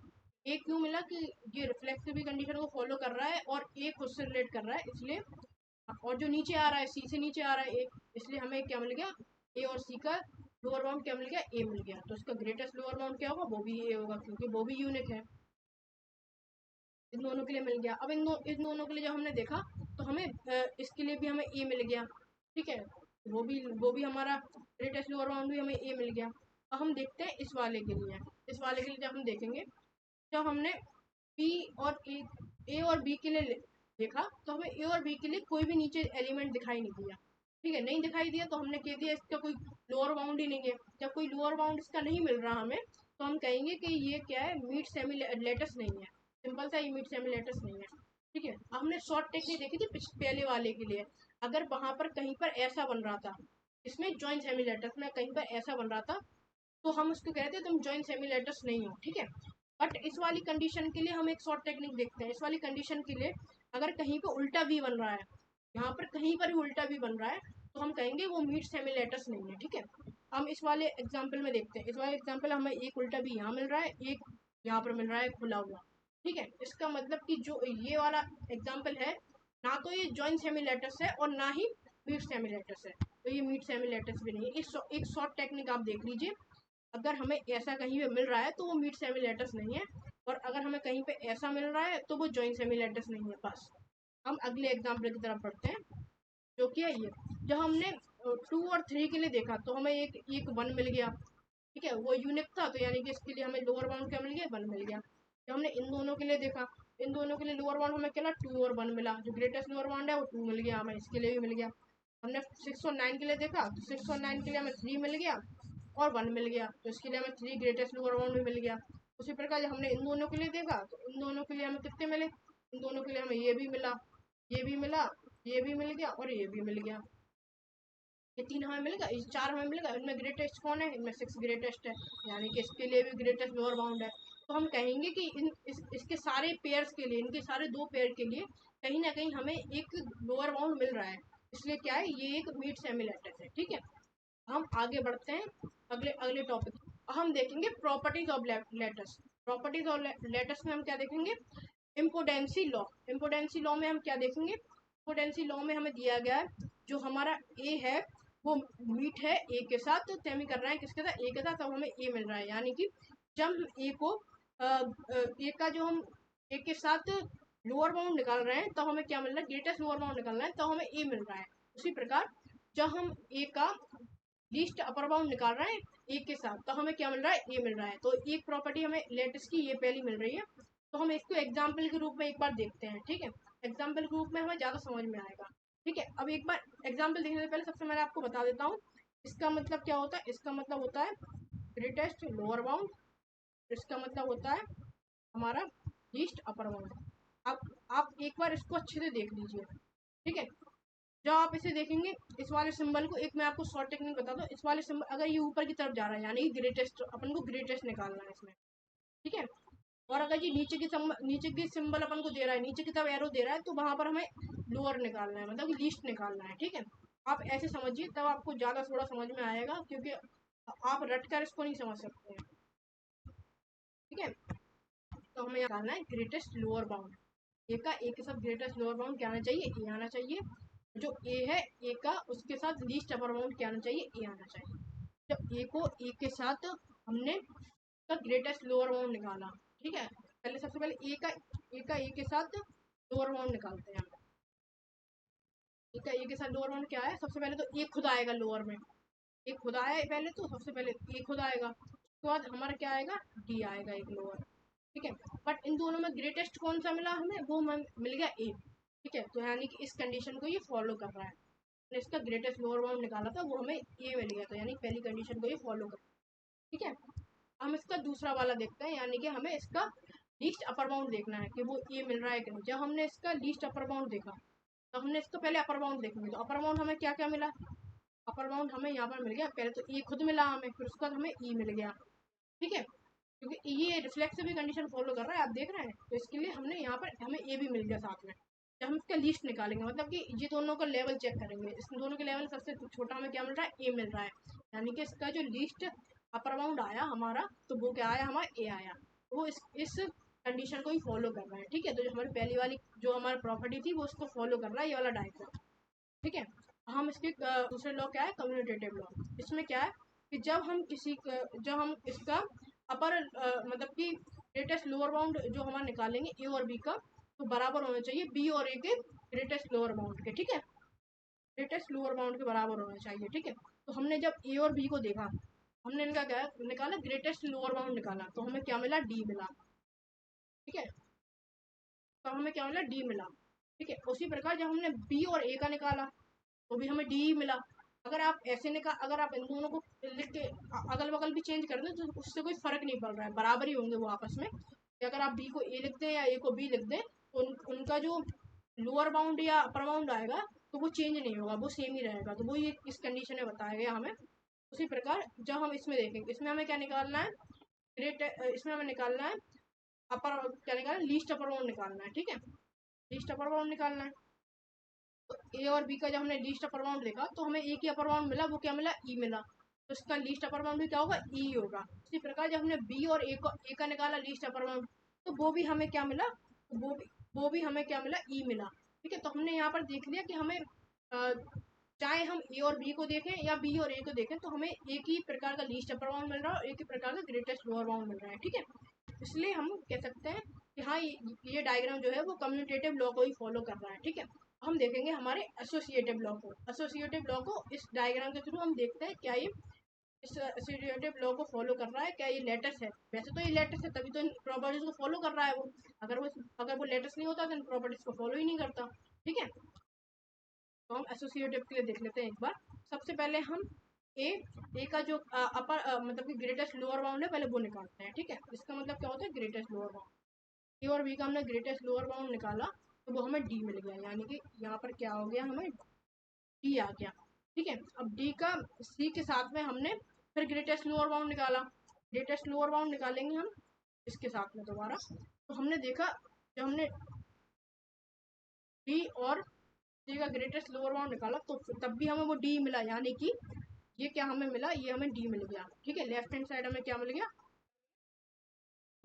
ए क्यों मिला, कि ये रिफ्लेक्सिव कंडीशन को फॉलो कर रहा है और ए खुद से रिलेट कर रहा है इसलिए, और जो नीचे आ रहा है सी से नीचे आ रहा है ए, इसलिए हमें क्या मिल गया, ए और सी का लोअर बाउंड क्या मिल गया, ए मिल गया। तो उसका ग्रेटेस्ट लोअर बाउंड क्या होगा, वो भी ए होगा क्योंकि वो भी यूनिक है। इन दोनों के लिए मिल गया। अब इन दोनों के लिए जब हमने देखा तो हमें इसके लिए भी हमें ए मिल गया। ठीक है। वो भी हमारा ग्रेटेस्ट लोअर बाउंड भी हमें ए मिल गया। अब हम देखते हैं इस वाले के लिए, इस वाले के लिए जब हम देखेंगे, जब हमने बी और ए और बी के लिए देखा तो हमें ए और बी के लिए कोई भी नीचे एलिमेंट दिखाई नहीं दिया। ठीक है, नहीं दिखाई दिया तो हमने कह दिया इसका कोई लोअर बाउंड ही नहीं है। जब कोई लोअर बाउंड इसका नहीं मिल रहा हमें तो हम कहेंगे कि ये क्या है, मीट सेमी लेटस नहीं है। सिंपल सा, ये मीट सेमी लेटस नहीं है। ठीक है। हमने शॉर्ट टेक्निक देखी थी पहले वाले के लिए, अगर वहां पर कहीं पर ऐसा बन रहा था, इसमें जॉइंट सेमी लेटस में कहीं पर ऐसा बन रहा था तो हम उसको कहते हैं तुम जॉइंट सेमी लेटस नहीं हो। ठीक है। बट इस वाली कंडीशन के लिए हम एक शॉर्ट टेक्निक देखते हैं। इस वाली कंडीशन के लिए अगर कहीं पर उल्टा भी बन रहा है, यहाँ पर कहीं पर भी उल्टा भी बन रहा है, तो हम कहेंगे वो मीट सेमिलेटस नहीं है। ठीक है। हम इस वाले एग्जाम्पल में देखते हैं, इस वाले एग्जाम्पल हमें एक उल्टा भी यहाँ मिल रहा है, एक यहाँ पर मिल रहा है खुला हुआ। ठीक है। इसका मतलब कि जो ये वाला एग्जाम्पल है, ना तो ये जॉइंट सेमिलेटस है और ना ही मीट सेमिलेटस है, तो ये मीट सेमिलेटस भी नहीं है। एक शॉर्ट टेक्निक आप देख लीजिए, अगर हमें ऐसा कहीं पे मिल रहा है तो वो मीट सेमिलेटस नहीं है, और अगर हमें कहीं पे ऐसा मिल रहा है तो वो जॉइंट सेमिलेटस नहीं है। बस हम अगले एग्जाम्पल की तरफ बढ़ते हैं, जो कि है ये। जब हमने 2 और 3 के लिए देखा तो हमें एक एक 1 मिल गया। ठीक है, वो यूनिक था तो यानी कि इसके लिए हमें लोअर बाउंड क्या मिल गया, 1 मिल गया। जब हमने इन दोनों के लिए देखा इन दोनों के लिए लोअर बाउंड हमें क्या 2 और 1 मिला, जो ग्रेटेस्ट लोअर बाउंड है वो 2 मिल गया हमें, इसके लिए भी मिल गया। हमने 6 और 9 के लिए देखा तो 6 और 9 के लिए हमें 3 मिल गया और 1 मिल गया, तो इसके लिए हमें 3 ग्रेटेस्ट लोअर बाउंड भी मिल गया। उसी प्रकार जब हमने इन दोनों के लिए देखा तो इन दोनों के लिए हमें कितने मिले, इन दोनों के लिए हमें ये भी मिला, ये भी मिला, ये भी मिल गया और ये भी मिल गया। ये 3 हमें मिल गया, ये 4 हमें मिल गया। इनमें ग्रेटेस्ट कौन है, इनमें 6 ग्रेटेस्ट है, यानी कि इसके लिए भी ग्रेटेस्ट लोअर बाउंड है। तो हम कहेंगे कि इसके सारे पेयर्स के लिए, इनके सारे 2 पेयर के लिए कहीं ना कहीं हमें एक लोअर बाउंड मिल रहा है, इसलिए क्या है, ये एक मीट सेमी लैटिस है। ठीक है, हम आगे बढ़ते हैं अगले अगले टॉपिक। हम देखेंगे properties of lattice. Properties of lattice में हम क्या देखेंगे, इम्पोर्टेंसी लॉ। इम्पोर्टेंसी लॉ में हम क्या देखेंगे, इम्पोर्टेंसी लॉ में हमें दिया गया है जो हमारा ए है वो मीट है ए के साथ, तो सेमी कर रहे हैं किसके साथ, ए के साथ, तब हमें ए मिल रहा है। यानी कि जब हम ए को ए का जो हम ए के साथ लोअर बाउंड निकाल रहे हैं तो हमें क्या मिल रहा है, ग्रेटेस्ट लोअर बाउंड निकाल रहे हैं तो हमें ए मिल रहा है। उसी प्रकार जब हम ए का लीस्ट अपर बाउंड निकाल रहे हैं ए के साथ तो हमें क्या मिल रहा है, ए मिल रहा है। तो एक प्रॉपर्टी हमें लेटेस्ट की ये पहली मिल रही है, तो हम इसको एग्जाम्पल के रूप में एक बार देखते हैं। ठीक है, एग्जाम्पल के रूप में हमें ज़्यादा समझ में आएगा। ठीक है, अब एक बार एग्जाम्पल देखने से पहले सबसे पहले आपको बता देता हूँ इसका मतलब क्या होता है। इसका मतलब होता है ग्रेटेस्ट लोअर बाउंड, इसका मतलब होता है हमारा लीस्ट अपर बाउंड। अब आप एक बार इसको अच्छे से देख लीजिए। ठीक है, जब आप इसे देखेंगे इस वाले सिंबल को, एक मैं आपको शॉर्ट टेक्निक बता दूं, इस वाले सिंबल अगर ये ऊपर की तरफ जा रहा है यानी ग्रेटेस्ट, अपन को ग्रेटेस्ट निकालना है इसमें। ठीक है, और अगर ये नीचे की सिंबल अपन को दे रहा है, नीचे की तरफ एरो दे रहा है, तो वहां पर हमें लोअर निकालना है, मतलब कि लीस्ट निकालना है। ठीक है, आप ऐसे समझिए तब आपको ज़्यादा थोड़ा समझ में आएगा, क्योंकि आप रट कर इसको नहीं समझ सकते हैं। ठीक है, तो हमें निकालना है ग्रेटेस्ट लोअर बाउंड। ए का ए के साथ ग्रेटेस्ट लोअर बाउंड क्या आना चाहिए, ए आना चाहिए। जो ए है ए का, उसके साथ लीस्ट अपर बाउंड क्या आना चाहिए, ए आना चाहिए। जब ए को ए के साथ हमने का ग्रेटेस्ट लोअर बाउंड निकाला। ठीक है, पहले सबसे पहले ए के साथ लोअर बाउंड निकालते हैं हम। ए का ए के साथ लोअर बाउंड क्या है, सबसे पहले तो ए खुद आएगा लोअर में, ए खुद आया है पहले, तो सबसे पहले ए खुद आएगा, उसके बाद हमारा क्या आएगा, डी आएगा एक लोअर। ठीक है, बट इन दोनों में ग्रेटेस्ट कौन सा मिला हमें, वो मिल गया ए। ठीक है, तो यानी कि इस कंडीशन को ये फॉलो कर रहा है, तो इसका ग्रेटेस्ट लोअर बाउंड निकाला था वो हमें ए मिल गया, तो यानी पहली कंडीशन को ये फॉलो कर। ठीक है, हम इसका दूसरा वाला देखते हैं, यानी कि हमें इसका लीस्ट अपर बाउंड देखना है कि वो ए मिल रहा है कि नहीं। जब हमने इसका लीस्ट अपर बाउंड देखा तो हमने इसको पहले अपर बाउंड देखेंगे, तो अपर बाउंड हमें क्या क्या मिला, अपर बाउंड हमें यहाँ पर मिल गया, पहले तो ए खुद मिला हमें, फिर उसके बाद हमें ई मिल गया। ठीक है, क्योंकि ये रिफ्लेक्सिव कंडीशन फॉलो कर रहा है, आप देख रहे हैं, तो इसके लिए हमने यहाँ पर हमें ए भी मिल गया साथ में। जब हम इसका लिस्ट निकालेंगे, मतलब कि ये दोनों का लेवल चेक करेंगे, इस दोनों के लेवल सबसे छोटा हमें क्या मिल रहा है, ए मिल रहा है, यानी कि इसका जो लिस्ट अपर बाउंड आया हमारा, तो वो क्या आया, हमारा ए आया। वो इस कंडीशन को ही फॉलो कर रहा है। ठीक है, तो जो हमारी पहली वाली जो हमारी प्रॉपर्टी थी वो उसको फॉलो कर रहा है, ये वाला डायग्राम। ठीक है, हम इसके दूसरे लॉ क्या है, कम्यूटेटिव लॉ। इसमें क्या है कि जब हम इसका अपर मतलब कि ग्रेटेस्ट लोअर बाउंड जो हमारा निकालेंगे ए और बी का, तो बराबर होना चाहिए बी और ए के ग्रेटेस्ट लोअर बाउंड के। ठीक है, ग्रेटेस्ट लोअर बाउंड के बराबर होना चाहिए। ठीक है, तो हमने जब ए और बी को देखा, हमने इनका क्या निकाला, ग्रेटेस्ट लोअर बाउंड निकाला, तो हमें क्या मिला, डी मिला। ठीक है, तो हमें क्या मिला, डी मिला। ठीक है, उसी प्रकार जब हमने बी और ए का निकाला तो भी हमें डी मिला। अगर आप अगर आप इन दोनों को लिख के अगल बगल भी चेंज कर दें तो उससे कोई फर्क नहीं पड़ रहा है, बराबर ही होंगे वो आपस में। कि अगर आप बी को ए लिख दें या ए को बी लिख दें तो उनका जो लोअर बाउंड या अपर बाउंड आएगा तो वो चेंज नहीं होगा, वो सेम ही रहेगा। तो वो ये इस कंडीशन में बताया गया हमें। उसी प्रकार जब हम इसमें देखेंगे, इसमें हमें क्या निकालना है, इसमें हमें निकालना है अपर, क्या निकालना है, लीस्ट अपर बाउंड निकालना है। ठीक है, लीस्ट अपर बाउंड निकालना है। ए और बी का जब हमने लीस्ट अपर बाउंड देखा तो हमें ए की अपर बाउंड मिला, वो क्या मिला, ई मिला, तो इसका लीस्ट अपर बाउंड भी क्या होगा, ई होगा। इसी प्रकार जब हमने बी और ए का निकाला लीस्ट अपर बाउंड, तो वो भी हमें क्या मिला, वो भी हमें क्या मिला, ई मिला। ठीक है, तो हमने यहाँ पर देख लिया कि हमें चाहे हम ए और बी को देखें या बी और ए को देखें, तो हमें एक ही प्रकार का लीस्ट अपर बाउंड मिल रहा है और एक ही प्रकार का ग्रेटेस्ट लोअर बाउंड मिल रहा है। ठीक है, इसलिए हम कह सकते हैं कि हाँ, ये डायग्राम जो है वो कम्यूटेटिव लॉ को ही फॉलो कर रहा है। ठीक है, हम देखेंगे हमारे एसोसिएटिव लॉ को। एसोसिएटिव लॉ को इस डायग्राम के थ्रू हम देखते हैं क्या ये इस एसोसिएटिव लॉ को फॉलो कर रहा है, क्या ये लेटेस्ट है? वैसे तो ये लेटेस्ट है, तभी तो इन प्रॉपर्टीज को फॉलो कर रहा है वो। अगर वो लेटेस्ट नहीं होता तो इन प्रॉपर्टीज को फॉलो ही नहीं करता। ठीक है, तो हम एसोसिएटिव के लिए देख लेते हैं एक बार। सबसे पहले हम ए ए का जो अपर मतलब कि ग्रेटेस्ट लोअर बाउंड है, पहले वो निकालते हैं। ठीक है, इसका मतलब क्या होता है, ग्रेटेस्ट लोअर बाउंड। ए और बी का हमने ग्रेटेस्ट लोअर बाउंड निकाला, तो वो हमें डी मिल गया, यानी कि यहाँ पर क्या हो गया, हमें डी आ गया। ठीक है, अब डी का सी के साथ में हमने फिर ग्रेटेस्ट लोअर बाउंड निकाला। ग्रेटेस्ट लोअर बाउंड निकालेंगे हम इसके साथ में दोबारा, तो हमने देखा जब हमने डी और सी का ग्रेटेस्ट लोअर बाउंड निकाला तो तब भी हमें वो डी मिला, यानी कि ये क्या हमें मिला, ये हमें डी मिल गया। ठीक है, लेफ्ट हैंड साइड हमें क्या मिल गया,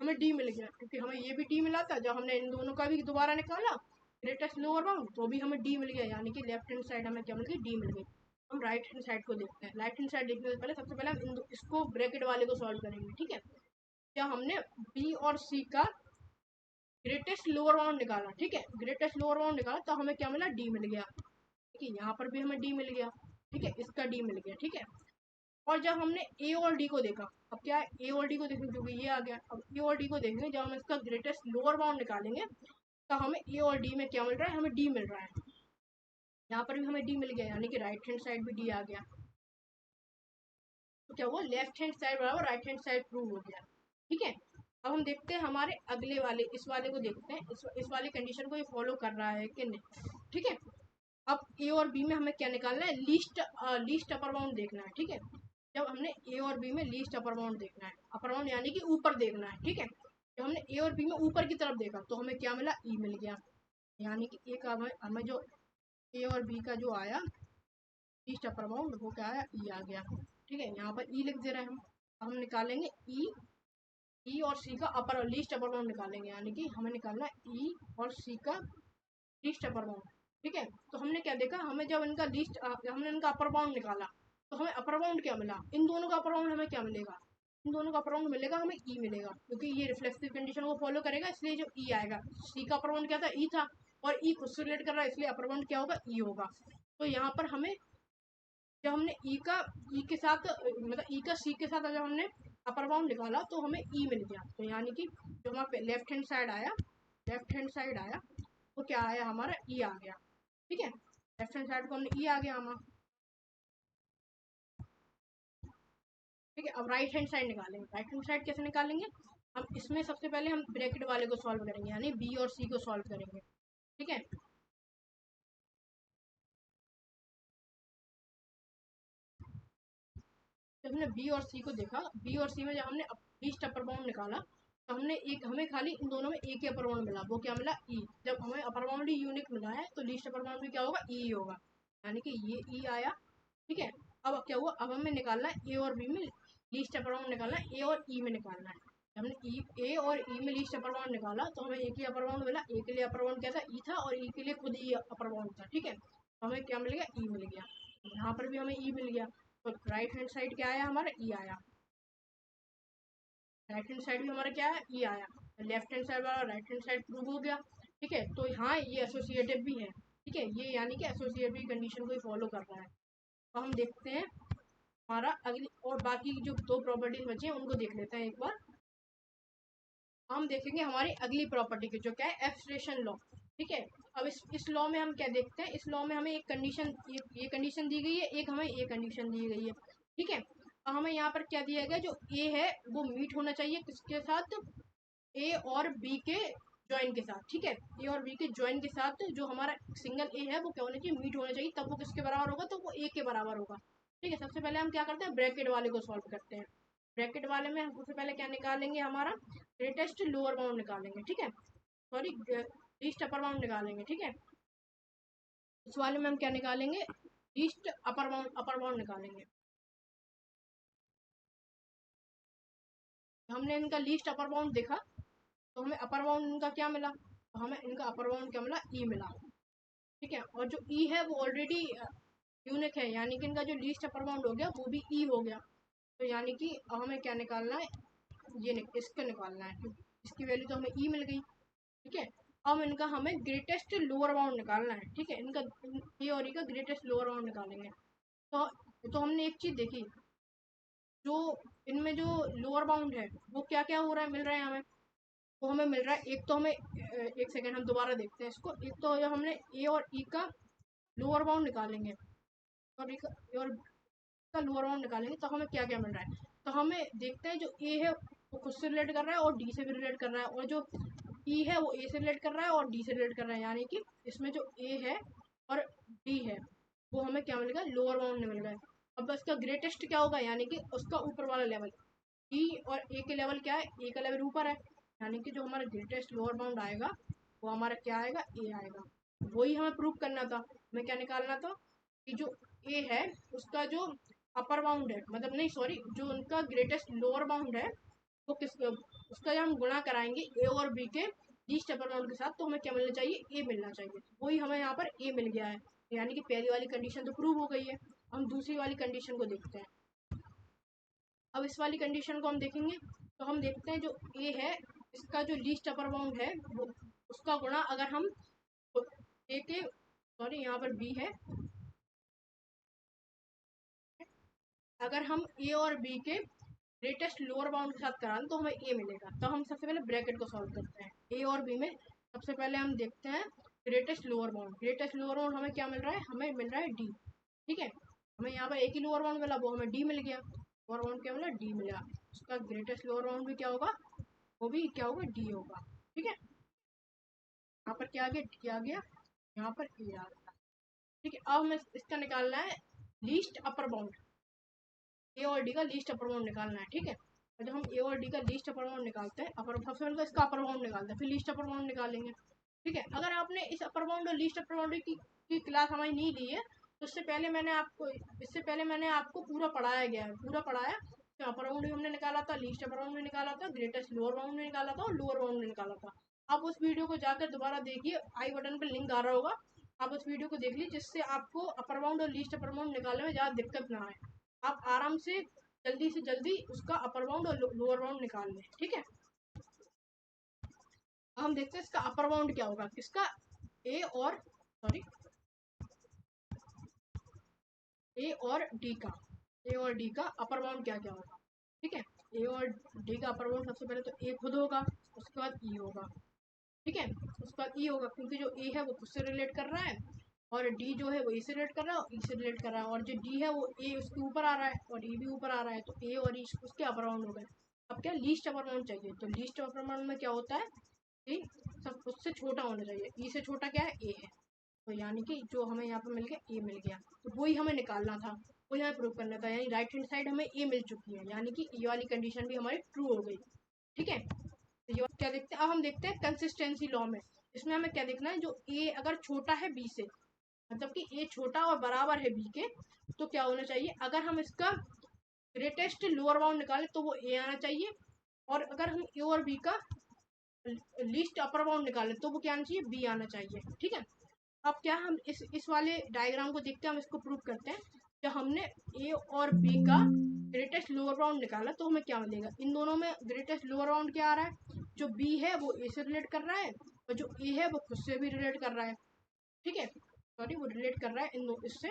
हमें डी मिल गया, क्योंकि हमें ये भी डी मिला था जब हमने इन दोनों का भी दोबारा निकाला ग्रेटेस्ट लोअर बाउंड, तो भी हमें डी मिल गया, यानी कि लेफ्ट हैंड साइड हमें क्या मिल गई, डी मिल गई। हम राइट हैंड साइड को देखते हैं। राइट हैंड साइड देखने से पहले सबसे पहले हम इसको ब्रैकेट वाले को सॉल्व करेंगे। ठीक है, क्या हमने बी और सी का ग्रेटेस्ट लोअर बाउंड निकाला। ठीक है, ग्रेटेस्ट लोअर बाउंड निकाला तो हमें क्या मिला, डी मिल गया। ठीक है, यहाँ पर भी हमें डी मिल गया। ठीक है, इसका डी मिल गया। ठीक है, और जब हमने ए और डी को देखा, अब क्या है, ए और डी को देखेंगे क्योंकि ये आ गया। अब ए और डी को देखेंगे, जब हम इसका ग्रेटेस्ट लोअर बाउंड निकालेंगे तो हमें ए और डी में क्या मिल रहा है, हमें डी मिल रहा है। यहाँ पर भी हमें डी मिल गया, यानी कि राइट हैंड साइड भी डी आ गया। तो क्या हुआ, लेफ्ट हैंड साइड बराबर राइट हैंड साइड प्रूव हो गया। ठीक है, अब हम देखते हैं हमारे अगले वाले, इस वाले को देखते हैं, इस वाले कंडीशन को ये फॉलो कर रहा है कि नहीं। ठीक है, अब ए और बी में हमें क्या निकालना है, लीस्ट अपर बाउंड देखना है। ठीक है, जब हमने ए और बी में लीस्ट अपर बाउंड देखना है, अपर बाउंड यानी कि ऊपर देखना है। ठीक है, जब हमने ए और बी में ऊपर की तरफ देखा तो हमें क्या मिला, ई मिल गया, यानी कि एक हमें जो ए और बी का जो आया लीस्ट अपर बाउंड वो क्या आया, ई आ गया। ठीक है, यहाँ पर ई लिख दे रहे हैं हम। अब हम निकालेंगे ई और सी का अपर लीस्ट अपर बाउंड निकालेंगे, यानी कि हमें निकालना है ई और सी का लीस्ट अपर बाउंड। ठीक है, तो हमने क्या देखा, हमें जब इनका हमने इनका अपर बाउंड निकाला तो हमें अपर बाउंड क्या मिला, इन दोनों का अपर बाउंड हमें क्या मिलेगा, इन दोनों का अपर बाउंड मिलेगा, हमें ई मिलेगा, क्योंकि ये रिफ्लेक्सिव कंडीशन को फॉलो करेगा, इसलिए जो ई आएगा। सी का अपर बाउंड क्या था, ई था, और ई खुद से रिलेट कर रहा है, इसलिए अपर बाउंड क्या होगा, ई होगा। तो यहाँ पर हमें जब हमने ई के साथ मतलब ई का सी के साथ जब हमने अपर बाउंड निकाला तो हमें ई मिल गया। तो यानी कि जो हमारा लेफ्ट हैंड साइड आया, लेफ्ट हैंड साइड आया वो क्या आया, हमारा ई आ गया। ठीक है, लेफ्ट हैंड साइड को हमने ई आ गया हमारा। ठीक है, अब राइट हैंड साइड निकालेंगे। राइट हैंड साइड कैसे निकालेंगे, हम इसमें सबसे पहले हम ब्रैकेट वाले को सॉल्व करेंगे, यानी बी और सी को सॉल्व करेंगे। ठीक है, जब हमने बी और सी को देखा, बी और सी में जब हमने लीस्ट अपर बाउंड निकाला तो हमें खाली इन दोनों में एक ही अपर बाउंड मिला, वो क्या मिला, ई। जब हमें अपर बाउंड ही यूनिक मिला है तो लीस्ट अपर बाउंड भी क्या होगा, ई होगा, यानी कि ये ई आया। ठीक है, अब क्या हुआ, अब हमें निकालना है ए और बी में लीस्ट अपर बाउंड निकालना है, ए और ई में निकालना है। हमने ए और ई में लीस्ट अपर बाउंड निकाला तो हमें एक ही अपर बाउंड मिला। ए के लिए अपर बाउंड क्या था, ई था, और ई के लिए खुद ई अपर बाउंड था। ठीक है, तो हमें क्या मिल गया, ई मिल गया। यहाँ पर भी हमें ई मिल गया, तो राइट हैंड साइड क्या आया, हमारा ई आया। राइट हैंड साइड भी हमारा क्या है, ई आया। लेफ्ट हैंड साइड वाला राइट हैंड साइड प्रूव हो गया। ठीक है, तो हाँ ये एसोसिएटिव भी है। ठीक है, ये यानी कि एसोसिएटिव कंडीशन को ही फॉलो कर रहा है। तो हम देखते हैं हमारा अगली और बाकी जो दो प्रॉपर्टीज बची हैं उनको देख लेते हैं एक बार। हम देखेंगे हमारी अगली प्रॉपर्टी की, जो क्या है, एब्स्ट्रेशन लॉ। ठीक है, अब इस लॉ में हम क्या देखते हैं, इस लॉ में हमें एक कंडीशन, ये कंडीशन दी गई है, एक हमें ये कंडीशन दी गई है। ठीक है, अब हमें यहाँ पर क्या दिया गया, जो ए है वो मीट होना चाहिए किसके साथ, ए और बी के ज्वाइन के साथ। ठीक है, ए और बी के ज्वाइन के साथ जो हमारा सिंगल ए है वो क्या होना चाहिए, मीट होना चाहिए, तब वो किसके बराबर होगा, तो वो ए के बराबर होगा। ठीक है, सबसे पहले हम क्या करते हैं, ब्रैकेट वाले को सॉल्व करते हैं। ब्रैकेट वाले में हम सबसे पहले क्या निकालेंगे, हमारा ग्रेटेस्ट लोअर बाउंड निकालेंगे। ठीक है, सॉरी लीस्ट अपर बाउंड निकालेंगे। ठीक है, इस वाले में हम क्या निकालेंगे, लीस्ट अपर बाउंड निकालेंगे। हमने इनका लीस्ट अपर बाउंड देखा तो हमें अपर बाउंड इनका क्या मिला, तो हमें इनका अपर बाउंड क्या मिला, ई मिला। ठीक है, और जो ई है वो ऑलरेडी यूनिक है, यानी कि इनका जो लीस्ट अपर बाउंड हो गया वो भी ई हो गया। तो यानी कि हमें क्या निकालना है, इसको निकालना है, क्योंकि इसकी वैल्यू तो हमें ई मिल गई। ठीक है, अब इनका हमें ग्रेटेस्ट लोअर बाउंड निकालना है। ठीक है, इनका ए और ई का ग्रेटेस्ट लोअर बाउंड निकालेंगे। तो हमने एक चीज देखी, जो इनमें जो लोअर बाउंड है वो क्या क्या हो रहा है, मिल रहा है हमें। वो हमें मिल रहा है, एक तो हमें एक सेकेंड हम दोबारा देखते हैं इसको। एक तो जो हमने ए और ई का लोअर बाउंड निकालेंगे और और का लोअर बाउंड निकालेंगे तो हमें क्या क्या मिल रहा है। तो हमें देखते हैं जो ए है वो खुद से रिलेट कर रहा है और डी से भी रिलेट कर रहा है, और जो ई है वो ए से रिलेट कर रहा है और डी से रिलेट कर रहा है, यानी कि इसमें जो ए है और डी है वो हमें क्या मिलेगा, लोअर बाउंड मिल रहा है। अब इसका ग्रेटेस्ट क्या होगा, यानी कि उसका ऊपर वाला लेवल। ई और ए के लेवल क्या है, ए का लेवल ऊपर है, यानी कि जो हमारा ग्रेटेस्ट लोअर बाउंड आएगा वो हमारा क्या आएगा, ए आएगा। वही हमें प्रूव करना था, हमें क्या निकालना था कि जो ए है उसका जो अपर बाउंड है, मतलब नहीं सॉरी, जो उनका ग्रेटेस्ट लोअर बाउंड है वो किस उसका जब हम गुणा कराएंगे ए और बी के लीस्ट अपर बाउंड के साथ तो हमें क्या मिलना चाहिए, ए मिलना चाहिए। वही हमें यहाँ पर ए मिल गया है, यानी कि पहली वाली कंडीशन तो प्रूव हो गई है। हम दूसरी वाली कंडीशन को देखते हैं। अब इस वाली कंडीशन को हम देखेंगे तो हम देखते हैं जो ए है इसका जो लीस्ट अपर बाउंड है वो उसका गुणा अगर हम ए के सॉरी यहाँ पर बी है, अगर हम ए और बी के ग्रेटेस्ट लोअर बाउंड के साथ कराएं तो हमें ए मिलेगा। तो हम सबसे पहले ब्रैकेट को सॉल्व करते हैं। ए और बी में सबसे पहले हम देखते हैं greatest lower bound. Greatest lower bound हमें क्या मिल रहा है, हमें मिल रहा है डी। ठीक है, हमें यहाँ पर एक ही लोअर बाउंड मिला, वो हमें डी मिल गया। लोअर बाउंड क्या मिला, डी मिला। उसका ग्रेटेस्ट लोअर बाउंड भी क्या होगा, वो भी क्या होगा, डी होगा। ठीक है, यहाँ पर क्या आ गया, डी आ गया, यहाँ पर ए आ गया। ठीक है, अब हमें इसका निकालना है लीस्ट अपर बाउंड। ए और डी का लीस्ट अपर बाउंड निकालना है। ठीक है, और जब हम ए और डी का लीस्ट अपर बाउंड निकालते हैं, सबसे पहले तो इसका अपर बाउंड निकालते हैं, फिर लीस्ट अपर बाउंड निकालेंगे। ठीक है, अगर आपने इस अपर बाउंड और लीस्ट अपर बाउंड की क्लास हमारी नहीं ली है तो इससे पहले मैंने आपको पूरा पढ़ाया गया है, पूरा पढ़ाया। तो अपर बाउंड भी हमने निकाला था, लीस्ट अपर बाउंड भी निकाला था, ग्रेटेस्ट लोअर बाउंड भी निकाला था और लोअर बाउंड भी निकाला था। आप उस वीडियो को जाकर दोबारा देखिए, आई बटन पर लिंक आ रहा होगा, आप उस वीडियो को देख लीजिए, जिससे आपको अपर बाउंड और लीस्ट अपर बाउंड निकालने में ज़्यादा दिक्कत ना आए। आप आराम से जल्दी उसका अपर बाउंड और लोअर बाउंड निकाल लें। ठीक है, हम देखते हैं इसका अपर बाउंड क्या होगा, किसका, ए और सॉरी ए और डी का, ए और डी का अपर बाउंड क्या क्या होगा। ठीक है, ए और डी का अपर बाउंड सबसे पहले तो ए खुद होगा, उसके बाद ई होगा। ठीक है, उसके बाद ई होगा, क्योंकि जो ए है वो खुद से रिलेट कर रहा है और डी जो है वो ई से रिलेट कर रहा है और ई से रिलेट कर रहा है, और जो डी है वो ए उसके ऊपर आ रहा है और ई भी ऊपर आ रहा है, तो ए और ई उसके अपर बाउंड हो गए। अब क्या, लीस्ट अपर बाउंड चाहिए, तो लीस्ट अपर बाउंड में क्या होता है कि सब उससे छोटा होना चाहिए। ई से छोटा क्या है, ए है, तो यानी कि जो हमें यहाँ पर मिल गया, ए मिल गया, तो वही हमें निकालना था, वही हमें प्रूव करना था। यानी राइट हैंड साइड हमें ए मिल चुकी है, यानी कि ये वाली कंडीशन भी हमारी ट्रू हो गई। ठीक है, तो ये क्या देखते हैं, अब हम देखते हैं कंसिस्टेंसी लॉ में। इसमें हमें क्या देखना है, जो ए अगर छोटा है बी से, मतलब कि ए छोटा और बराबर है बी के, तो क्या होना चाहिए, अगर हम इसका ग्रेटेस्ट लोअर बाउंड निकालें तो वो ए आना चाहिए, और अगर हम ए और बी का लीस्ट अपर बाउंड निकालें तो वो क्या आना चाहिए, बी आना चाहिए। ठीक है, अब क्या हम इस वाले डायग्राम को देखते हैं, हम इसको प्रूव करते हैं। जब हमने ए और बी का ग्रेटेस्ट लोअर बाउंड निकाला तो हमें क्या मिलेगा, इन दोनों में ग्रेटेस्ट लोअर बाउंड क्या आ रहा है, जो बी है वो ए से रिलेट कर रहा है और जो ए है वो खुद से भी रिलेट कर रहा है। ठीक है, सॉरी वो रिलेट कर रहा है इससे,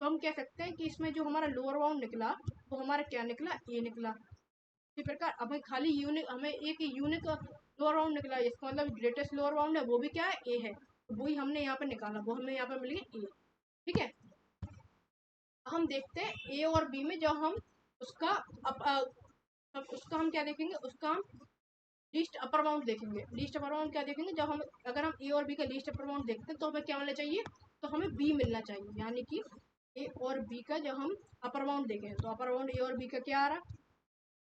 तो हम कह सकते हैं कि इसमें जो हमारा लोअर बाउंड निकला वो हमारा क्या निकला, ए निकला। इसी प्रकार अब खाली यूनिक, हमें एक यूनिक लोअर बाउंड निकला, इसका मतलब ग्रेटेस्ट लोअर बाउंड है वो भी क्या है, ए है, तो वही हमने यहाँ पर निकाला, वो हमें यहाँ पर मिल गया ए। ठीक है, हम देखते हैं ए और बी में जब हम उसका उसका हम क्या देखेंगे, उसका हम लीस्ट अपर बाउंड देखेंगे। लीस्ट अपर बाउंड क्या देखेंगे, जब हम अगर हम ए और बी का लीस्ट अपर बाउंड देखते हैं तो हमें क्या मिलना चाहिए, तो हमें बी मिलना चाहिए, यानी कि ए और बी का जब हम अपर बाउंड देखें तो अपर बाउंड ए और बी का क्या आ रहा है,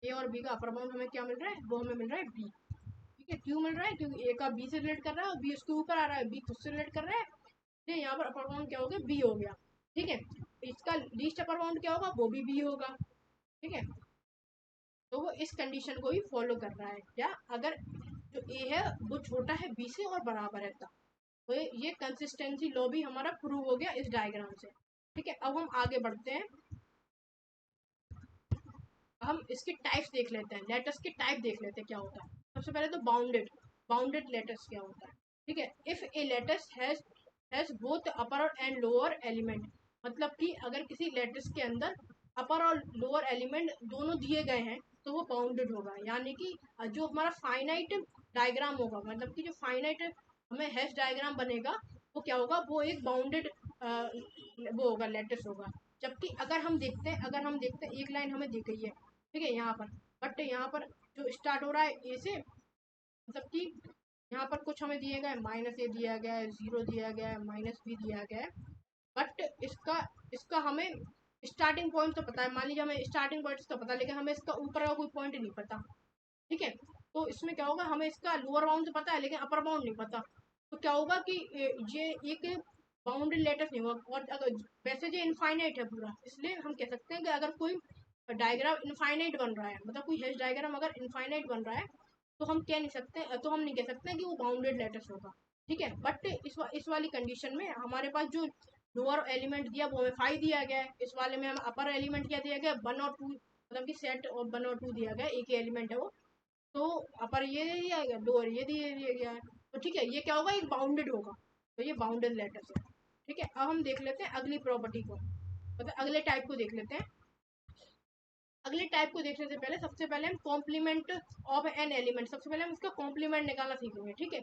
ए और बी का अपर बाउंड हमें क्या मिल रहा है, वो हमें मिल रहा है बी। ठीक है, क्यों मिल रहा है, क्योंकि ए का बी से रिलेट कर रहा है और बी उसके ऊपर आ रहा है, बी खुद से रिलेट कर रहा है, तो यहाँ पर अपर बाउंड क्या हो गया, बी हो गया। ठीक है, इसका लीस्ट अपर बाउंड क्या होगा, वो भी बी होगा। ठीक है, तो वो इस कंडीशन को ही फॉलो कर रहा है, क्या, अगर जो ए है वो छोटा है बी से और बराबर है तब, तो ये कंसिस्टेंसी लॉ भी हमारा प्रूव हो गया इस डायग्राम से। ठीक है, अब हम आगे बढ़ते हैं, हम इसके टाइप्स देख लेते हैं, लेटर्स के टाइप देख लेते हैं क्या होता है। सबसे पहले तो बाउंडेड, बाउंडेड लेटर्स क्या होता है। ठीक है, if A letters has both upper and lower element, मतलब कि अगर किसी लेटर्स के अंदर अपर और लोअर एलिमेंट दोनों दिए गए हैं तो वो बाउंडेड होगा, यानी कि जो हमारा फाइनाइट डायग्राम होगा, मतलब कि जो फाइनाइट हमें हैश डायग्राम बनेगा वो क्या होगा, वो एक बाउंडेड वो होगा, लेटिस होगा। जबकि अगर हम देखते हैं एक लाइन हमें दी गई है, ठीक है, यहाँ पर, बट यहाँ पर जो स्टार्ट हो रहा है ए से, मतलब कि यहाँ पर कुछ हमें दिए गए, माइनस ए दिया गया है, जीरो दिया गया है, माइनस बी दिया गया है, बट इसका इसका हमें स्टार्टिंग पॉइंट तो पता है, मान लीजिए हमें स्टार्टिंग पॉइंट तो पता है, लेकिन हमें इसका ऊपर का कोई पॉइंट नहीं पता, ठीक है। तो इसमें क्या होगा, हमें इसका लोअर बाउंड तो पता है लेकिन अपर बाउंड नहीं पता, तो क्या होगा कि ये एक बाउंडेड लेटर नहीं होगा। और अगर वैसे ये इनफाइनाइट है पूरा, इसलिए हम कह सकते हैं कि अगर कोई डायग्राम इनफाइनाइट बन रहा है, मतलब कोई हैश डायग्राम अगर इनफाइनाइट बन रहा है, तो हम कह नहीं सकते, तो हम नहीं कह सकते कि वो बाउंडेड लेटर्स होगा, ठीक है। बट इस वाली कंडीशन में हमारे पास जो लोअर एलिमेंट दिया वो हमें 5 दिया गया है, इस वाले में हम अपर एलिमेंट क्या दिया गया, 1 और 2, मतलब कि सेट और 1 और 2 दिया गया, एक ही एलिमेंट है वो, तो अपर ये दे दिया गया, लोअर ये दिया गया है, तो ठीक है, ये क्या होगा, एक बाउंडेड होगा, तो ये बाउंडेड लेटर्स है, ठीक है। अब हम देख लेते हैं अगली प्रॉपर्टी को, मतलब अगले टाइप को देख लेते हैं। अगले टाइप को देखने से पहले सबसे पहले हम कॉम्प्लीमेंट ऑफ एन एलिमेंट, सबसे पहले हम इसका कॉम्प्लीमेंट निकालना सीखेंगे, ठीक है,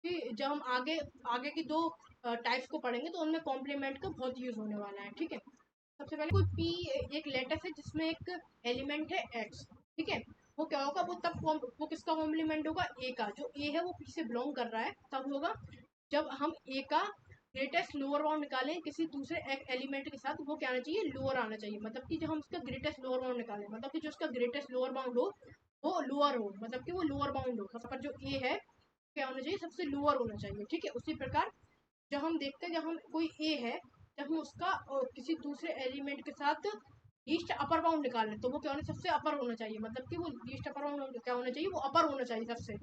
कि जब हम आगे आगे की दो टाइप्स को पढ़ेंगे तो उनमें कॉम्प्लीमेंट का बहुत यूज होने वाला है, ठीक है। सबसे पहले कोई पी एक लेटर है जिसमें एक एलिमेंट है एक्स, ठीक है, वो क्या होगा, वो किसका कॉम्प्लीमेंट होगा, ए का, जो ए है वो पी से बिलोंग कर रहा है, तब होगा जब हम ए का ग्रेटेस्ट लोअर बाउंड निकालें किसी दूसरे एलिमेंट के साथ, वो क्या आना चाहिए, लोअर आना चाहिए, मतलब कि जब हम उसका ग्रेटेस्ट लोअर बाउंड निकालें, मतलब कि जो उसका ग्रेटेस्ट लोअर बाउंड हो वो लोअर हो, मतलब कि वो लोअर बाउंड हो, पर जो ए है क्या होना चाहिए, सबसे लोअर होना चाहिए, ठीक है। उसी प्रकार जब हम देखते हैं, जब हम कोई ए है, जब हम उसका किसी दूसरे एलिमेंट के साथ लीस्ट अपर बाउंड निकाल लें, तो वो क्या होना, सबसे अपर होना चाहिए, मतलब कि वो लीस्ट अपर बाउंड क्या होना चाहिए, वो अपर होना चाहिए सबसे,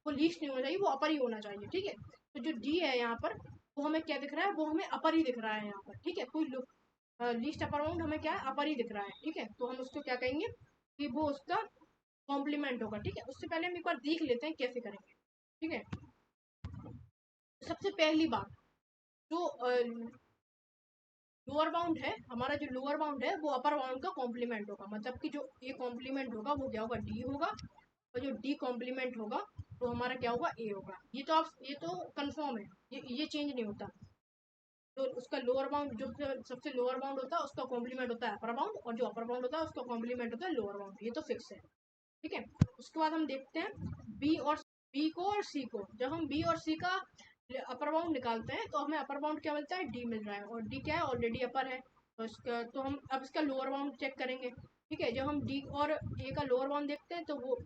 वो लीस्ट नहीं होना चाहिए, वो अपर ही होना चाहिए, ठीक है। तो जो डी है यहाँ पर, वो हमें क्या दिख रहा है, वो हमें अपर ही दिख रहा है यहाँ पर, ठीक है। कोई लीस्ट अपर बाउंड हमें क्या है, अपर ही दिख रहा है, ठीक है, तो हम उसको क्या कहेंगे कि वो उसका कॉम्प्लीमेंट होगा, ठीक है। उससे पहले हम एक बार देख लेते हैं कैसे करेंगे, ठीक है। सबसे पहली बात, जो लोअर बाउंड है, हमारा जो लोअर बाउंड है वो अपर बाउंड का कॉम्प्लीमेंट होगा, मतलब कि जो ए कॉम्प्लीमेंट होगा वो क्या होगा, डी होगा, और जो डी कॉम्प्लीमेंट होगा तो हमारा क्या होगा, ए होगा। ये तो कंफर्म है, ये चेंज नहीं होता। तो उसका लोअर बाउंड जो सबसे लोअर बाउंड होता है उसका कॉम्प्लीमेंट होता है अपर बाउंड, और जो अपर बाउंड होता है उसका कॉम्प्लीमेंट होता है लोअर बाउंड, ये तो फिक्स है, ठीक है। उसके बाद हम देखते हैं बी को और सी को, जब हम बी और सी का अपर बाउंड निकालते हैं तो हमें अपर बाउंड क्या मिलता है, डी मिल रहा है, और डी क्या है, ऑलरेडी अपर है, तो इसका तो हम अब इसका लोअर बाउंड चेक करेंगे, ठीक है। जब हम डी और ए का लोअर बाउंड देखते हैं तो वो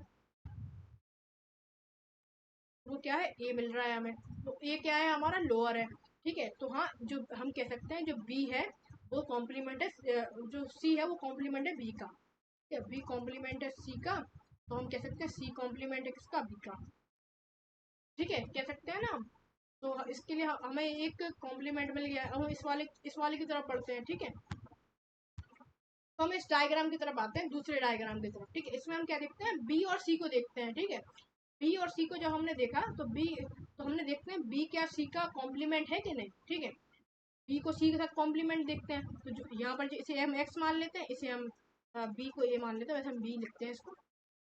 क्या है, ए मिल रहा है हमें, तो ए क्या है, हमारा लोअर है, ठीक है। तो हाँ, जो हम कह सकते हैं जो बी है वो कॉम्प्लीमेंट है, जो सी है वो कॉम्प्लीमेंट है बी का, ठीक है, बी कॉम्प्लीमेंट है सी का, तो हम कह सकते हैं सी कॉम्प्लीमेंट है किसका, बी का, ठीक है, कह सकते हैं ना। तो इसके लिए हमें एक कॉम्प्लीमेंट मिल गया, हम इस वाले की तरफ पढ़ते हैं, ठीक है। तो हम इस डायग्राम की तरफ आते हैं, दूसरे डायग्राम की तरफ, ठीक है। इसमें हम क्या देखते हैं, बी और सी को देखते हैं, ठीक है। बी और सी को जब हमने देखा तो हमने देखते हैं बी क्या सी का कॉम्प्लीमेंट है कि नहीं, ठीक है। बी को सी के साथ कॉम्प्लीमेंट देखते हैं, तो जो यहाँ पर इसे हम एक्स मान लेते हैं, इसे हम बी को ए मान लेते हैं, वैसे हम बी लिखते हैं इसको,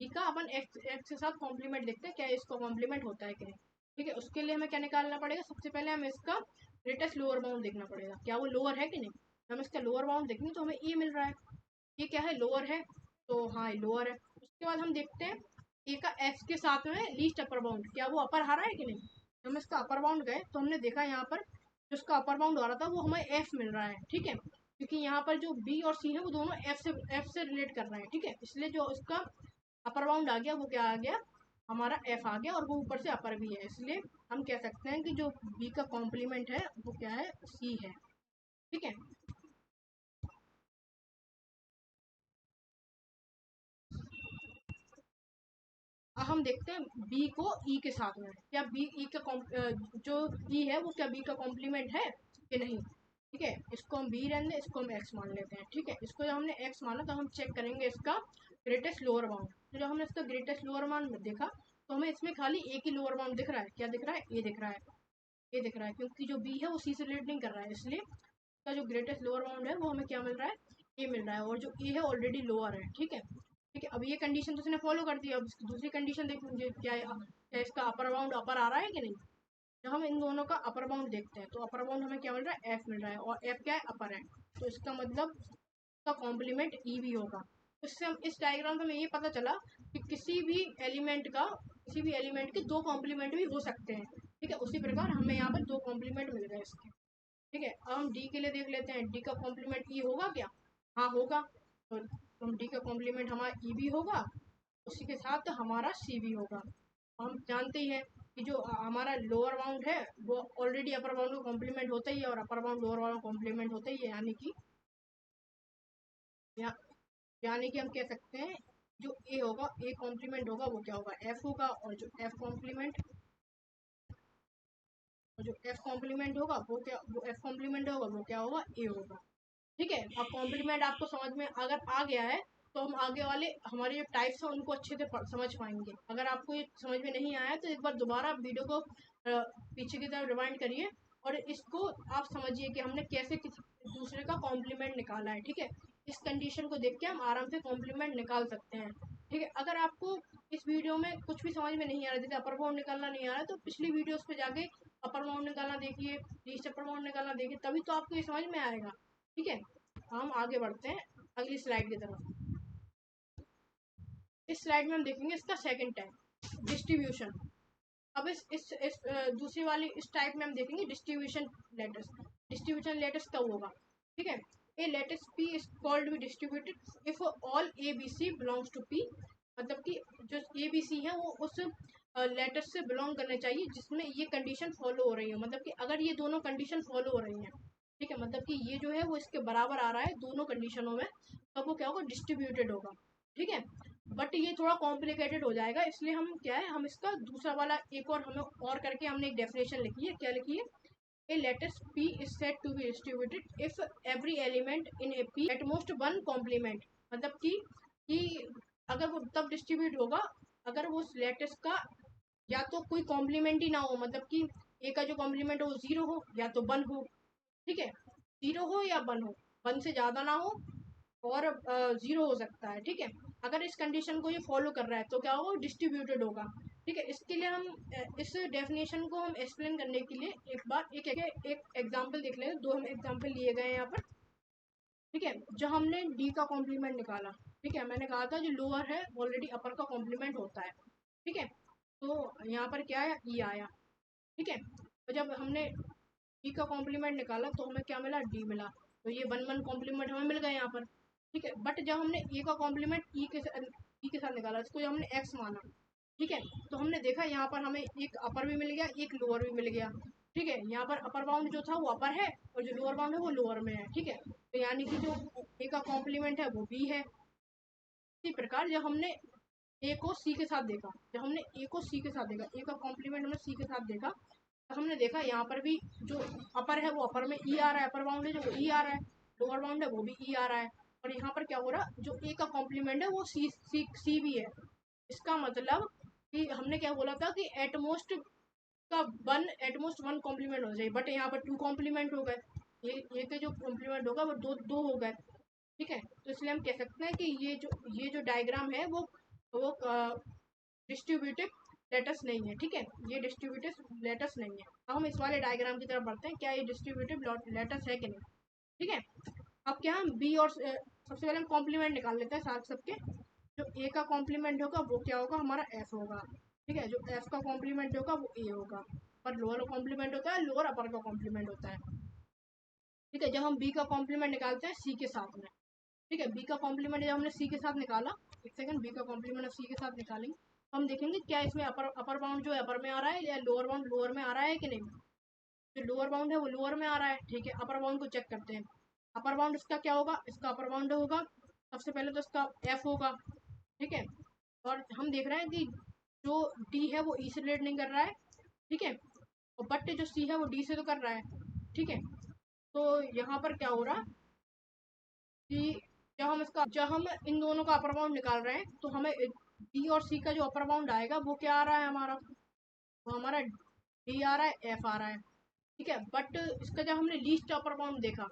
बी का अपन एक्स के साथ कॉम्प्लीमेंट देखते हैं क्या इसको कॉम्प्लीमेंट होता है कि नहीं, ठीक है। उसके लिए हमें क्या निकालना पड़ेगा, सबसे पहले हमें इसका ग्रेटेस्ट लोअर बाउंड देखना पड़ेगा, क्या वो लोअर है कि नहीं। हम इसका लोअर बाउंड देखेंगे तो हमें ए मिल रहा है, ये क्या है, लोअर है, तो हाँ ये लोअर है। उसके बाद हम देखते हैं ए का एफ के साथ में लीस्ट अपर बाउंड, क्या वो अपर आ रहा है कि नहीं। तो हम इसका अपर बाउंड गए तो हमने देखा यहाँ पर जो उसका अपर बाउंड आ रहा था वो हमें एफ मिल रहा है, ठीक है, क्योंकि यहाँ पर जो बी और सी है वो दोनों एफ से रिलेट कर रहे हैं, ठीक है। इसलिए जो उसका अपर बाउंड आ गया वो क्या आ गया, हमारा एफ आ गया, और वो ऊपर से अपर भी है, इसलिए हम कह सकते हैं कि जो बी का कॉम्प्लीमेंट है वो क्या है, सी है, ठीक है। अब हम देखते हैं बी को ई के साथ में, क्या बी ई का जो ई है वो क्या बी का कॉम्प्लीमेंट है कि नहीं, ठीक है। इसको हम बी रहने दें, इसको हम एक्स मान लेते हैं, ठीक है। इसको जब हमने एक्स माना तो हम चेक करेंगे इसका ग्रेटेस्ट लोअर बाउंड, तो जब हमने इसका ग्रेटेस्ट लोअर बाउंड देखा तो हमें इसमें खाली एक ही लोअर बाउंड दिख रहा है, क्या दिख रहा है, ए दिख रहा है, ए दिख रहा है, क्योंकि जो बी है वो सी से रिलेट नहीं कर रहा है, इसलिए इसका जो ग्रेटेस्ट लोअर बाउंड है वो हमें क्या मिल रहा है, ए मिल रहा है और जो ए है ऑलरेडी लोअर है। ठीक है, ठीक है। अब ये कंडीशन तो उसने फॉलो कर दी। अब इसकी दूसरी कंडीशन देख लीजिए, क्या इसका अपर बाउंड अपर आ रहा है कि नहीं। जब हम इन दोनों का अपर बाउंड देखते हैं तो अपर बाउंड हमें क्या मिल रहा है, एफ मिल रहा है, और एफ क्या है, अपर है। तो इसका मतलब का कॉम्प्लीमेंट ई भी होगा। इससे हम इस डायग्राम से हमें ये पता चला कि किसी भी एलिमेंट के दो कॉम्प्लीमेंट भी हो सकते हैं। ठीक है, उसी प्रकार हमें यहाँ पर दो कॉम्प्लीमेंट मिल गए इसके। ठीक है, अब हम डी के लिए देख लेते हैं, डी का कॉम्प्लीमेंट ई होगा क्या। हाँ होगा। तो हम डी का कॉम्प्लीमेंट हमारा ई भी होगा, उसी के साथ हमारा सी भी होगा। हम जानते ही हैं कि जो हमारा लोअर बाउंड है वो ऑलरेडी अपर बाउंड का कॉम्प्लीमेंट होता ही है, और अपर बाउंड लोअर बाउंड का कॉम्प्लीमेंट होता ही है। या, यानी कि हम कह सकते हैं जो ए होगा, ए कॉम्प्लीमेंट होगा वो क्या होगा, एफ होगा, और जो एफ कॉम्प्लीमेंट होगा वो क्या होगा, ए होगा। ठीक है, अब कॉम्प्लीमेंट आपको समझ में अगर आ गया है तो हम आगे वाले हमारे जो टाइप्स हैं उनको अच्छे से समझ पाएंगे। अगर आपको ये समझ में नहीं आया तो एक बार दोबारा वीडियो को पीछे की तरफ रिवाइंड करिए और इसको आप समझिए कि हमने कैसे किसी दूसरे का कॉम्प्लीमेंट निकाला है। ठीक है, इस कंडीशन को देख के हम आराम से कॉम्प्लीमेंट निकाल सकते हैं। ठीक है, अगर आपको इस वीडियो में कुछ भी समझ में नहीं आ रहा, जैसे अपर बाउंड निकालना नहीं आ रहा है, तो पिछली वीडियोस पे जाके अपर बाउंड निकालना देखिए, लीस्ट अपर बाउंड निकालना देखिए, तभी तो आपको ये समझ में आएगा। ठीक है, हम आगे बढ़ते हैं अगली स्लाइड की तरफ। इस स्लाइड में हम देखेंगे इसका सेकंड टाइप, डिस्ट्रीब्यूशन। अब इस दूसरी वाली इस टाइप में हम देखेंगे डिस्ट्रीब्यूशन लेटर्स। डिस्ट्रीब्यूशन लेटर्स कब होगा, ठीक है। A lattice P is called be distributed if all a b c belongs to P. मतलब कि जो ए बी सी है वो उस लेटर्स से बिलोंग करने चाहिए जिसमें ये कंडीशन फॉलो हो रही है। मतलब कि अगर ये दोनों कंडीशन फॉलो हो रही हैं, ठीक है, मतलब कि ये जो है वो इसके बराबर आ रहा है दोनों कंडीशनों में, तब वो क्या होगा, डिस्ट्रीब्यूटेड होगा। ठीक है, बट ये थोड़ा कॉम्प्लिकेटेड हो जाएगा, इसलिए हम क्या है, हम इसका दूसरा वाला एक और हमें और करके हमने एक डेफिनेशन लिखी है। क्या लिखी है, a lattice P is said to be distributed if every element in a P at most one complement। मतलब कि अगर वो तब डिस्ट्रीब्यूट होगा अगर वो उस लेटिस का या तो कोई कॉम्प्लीमेंट ही ना हो, मतलब कि ए का जो कॉम्प्लीमेंट हो वो जीरो हो या तो वन हो। ठीक है, जीरो हो या वन हो, वन से ज़्यादा ना हो और जीरो हो सकता है। ठीक है, अगर इस कंडीशन को ये फॉलो कर रहा है तो क्या होगा, डिस्ट्रीब्यूटेड होगा। ठीक है, इसके लिए हम इस डेफिनेशन को हम एक्सप्लेन करने के लिए एक बार एक एग्जांपल देख लेंगे। दो हम एग्जांपल लिए गए हैं यहाँ पर। ठीक है, जो हमने डी का कॉम्प्लीमेंट निकाला, ठीक है, मैंने कहा था जो लोअर है ऑलरेडी अपर का कॉम्प्लीमेंट होता है। ठीक है, तो यहाँ पर क्या आया, ई आया। ठीक है, तो जब हमने ई का कॉम्प्लीमेंट निकाला तो हमें क्या मिला, डी मिला। तो ये वन वन कॉम्प्लीमेंट हमें मिल गए यहाँ पर। ठीक है, बट जब हमने ए का कॉम्प्लीमेंट ई के साथ निकाला, इसको जब हमने एक्स माना, ठीक है, तो हमने देखा यहाँ पर हमें एक अपर भी मिल गया, एक लोअर भी मिल गया। ठीक है, यहाँ पर अपर बाउंड जो था वो अपर है और जो लोअर बाउंड है वो लोअर में है। ठीक है, तो यानी कि जो ए का कॉम्प्लीमेंट है वो बी है। इसी प्रकार जब हमने ए को सी के साथ देखा, जब हमने ए को सी के साथ देखा, ए का कॉम्प्लीमेंट हमने सी के साथ देखा, तो हमने देखा यहाँ पर भी जो अपर है वो अपर में ई आ रहा है, अपर बाउंड है जो वो ई आ रहा है, लोअर बाउंड है वो भी ई आ रहा है। और यहाँ पर क्या हो रहा है, जो ए का कॉम्प्लीमेंट है वो सी भी है। इसका मतलब कि हमने क्या बोला था कि एटमोस्ट का एटमोस्ट वन कॉम्प्लीमेंट हो जाए, बट यहाँ पर टू कॉम्प्लीमेंट हो गए। ये के जो कॉम्प्लीमेंट होगा वो दो दो हो गए। ठीक है, तो इसलिए हम कह सकते हैं कि ये जो डायग्राम है वो डिस्ट्रीब्यूटिव लेटर्स नहीं है। ठीक है, ये डिस्ट्रीब्यूटिव लेटर्स नहीं है। अब हम इस वाले डायग्राम की तरफ बढ़ते हैं, क्या ये डिस्ट्रीब्यूटिव लेटर्स है कि नहीं। ठीक है, अब क्या हम बी और सबसे पहले हम कॉम्प्लीमेंट निकाल लेते हैं साथ सबके। जो ए का कॉम्प्लीमेंट होगा वो क्या होगा, हमारा एफ होगा। ठीक है, जो एफ का कॉम्प्लीमेंट होगा वो ए होगा। पर लोअर कॉम्प्लीमेंट होता है, लोअर अपर का कॉम्प्लीमेंट होता है। ठीक है, जब हम बी का कॉम्प्लीमेंट निकालते हैं सी के साथ में, ठीक है, बी का कॉम्प्लीमेंट जब हमने सी के साथ निकाला, एक सेकंड, बी का कॉम्प्लीमेंट सी के साथ निकालेंगे, हम देखेंगे क्या इसमें अपर बाउंड जो है अपर में आ रहा है या लोअर बाउंड लोअर में आ रहा है कि नहीं। जो लोअर बाउंड है वो लोअर में आ रहा है। ठीक है, अपर बाउंड को चेक करते हैं। अपर बाउंड इसका क्या होगा, इसका अपर बाउंड होगा सबसे पहले तो इसका एफ होगा। ठीक है, और हम देख रहे हैं कि जो डी है वो ई से रिलेट नहीं कर रहा है। ठीक है, और बट जो सी है वो डी से तो कर रहा है। ठीक है, तो यहाँ पर क्या हो रहा कि जब हम इन दोनों का अपर बाउंड निकाल रहे हैं तो हमें डी और सी का जो अपर बाउंड आएगा वो क्या आ रहा है हमारा, वो हमारा डी आ रहा है, एफ आ रहा है। ठीक है, बट इसका जब हमने लीस्ट अपर बाउंड देखा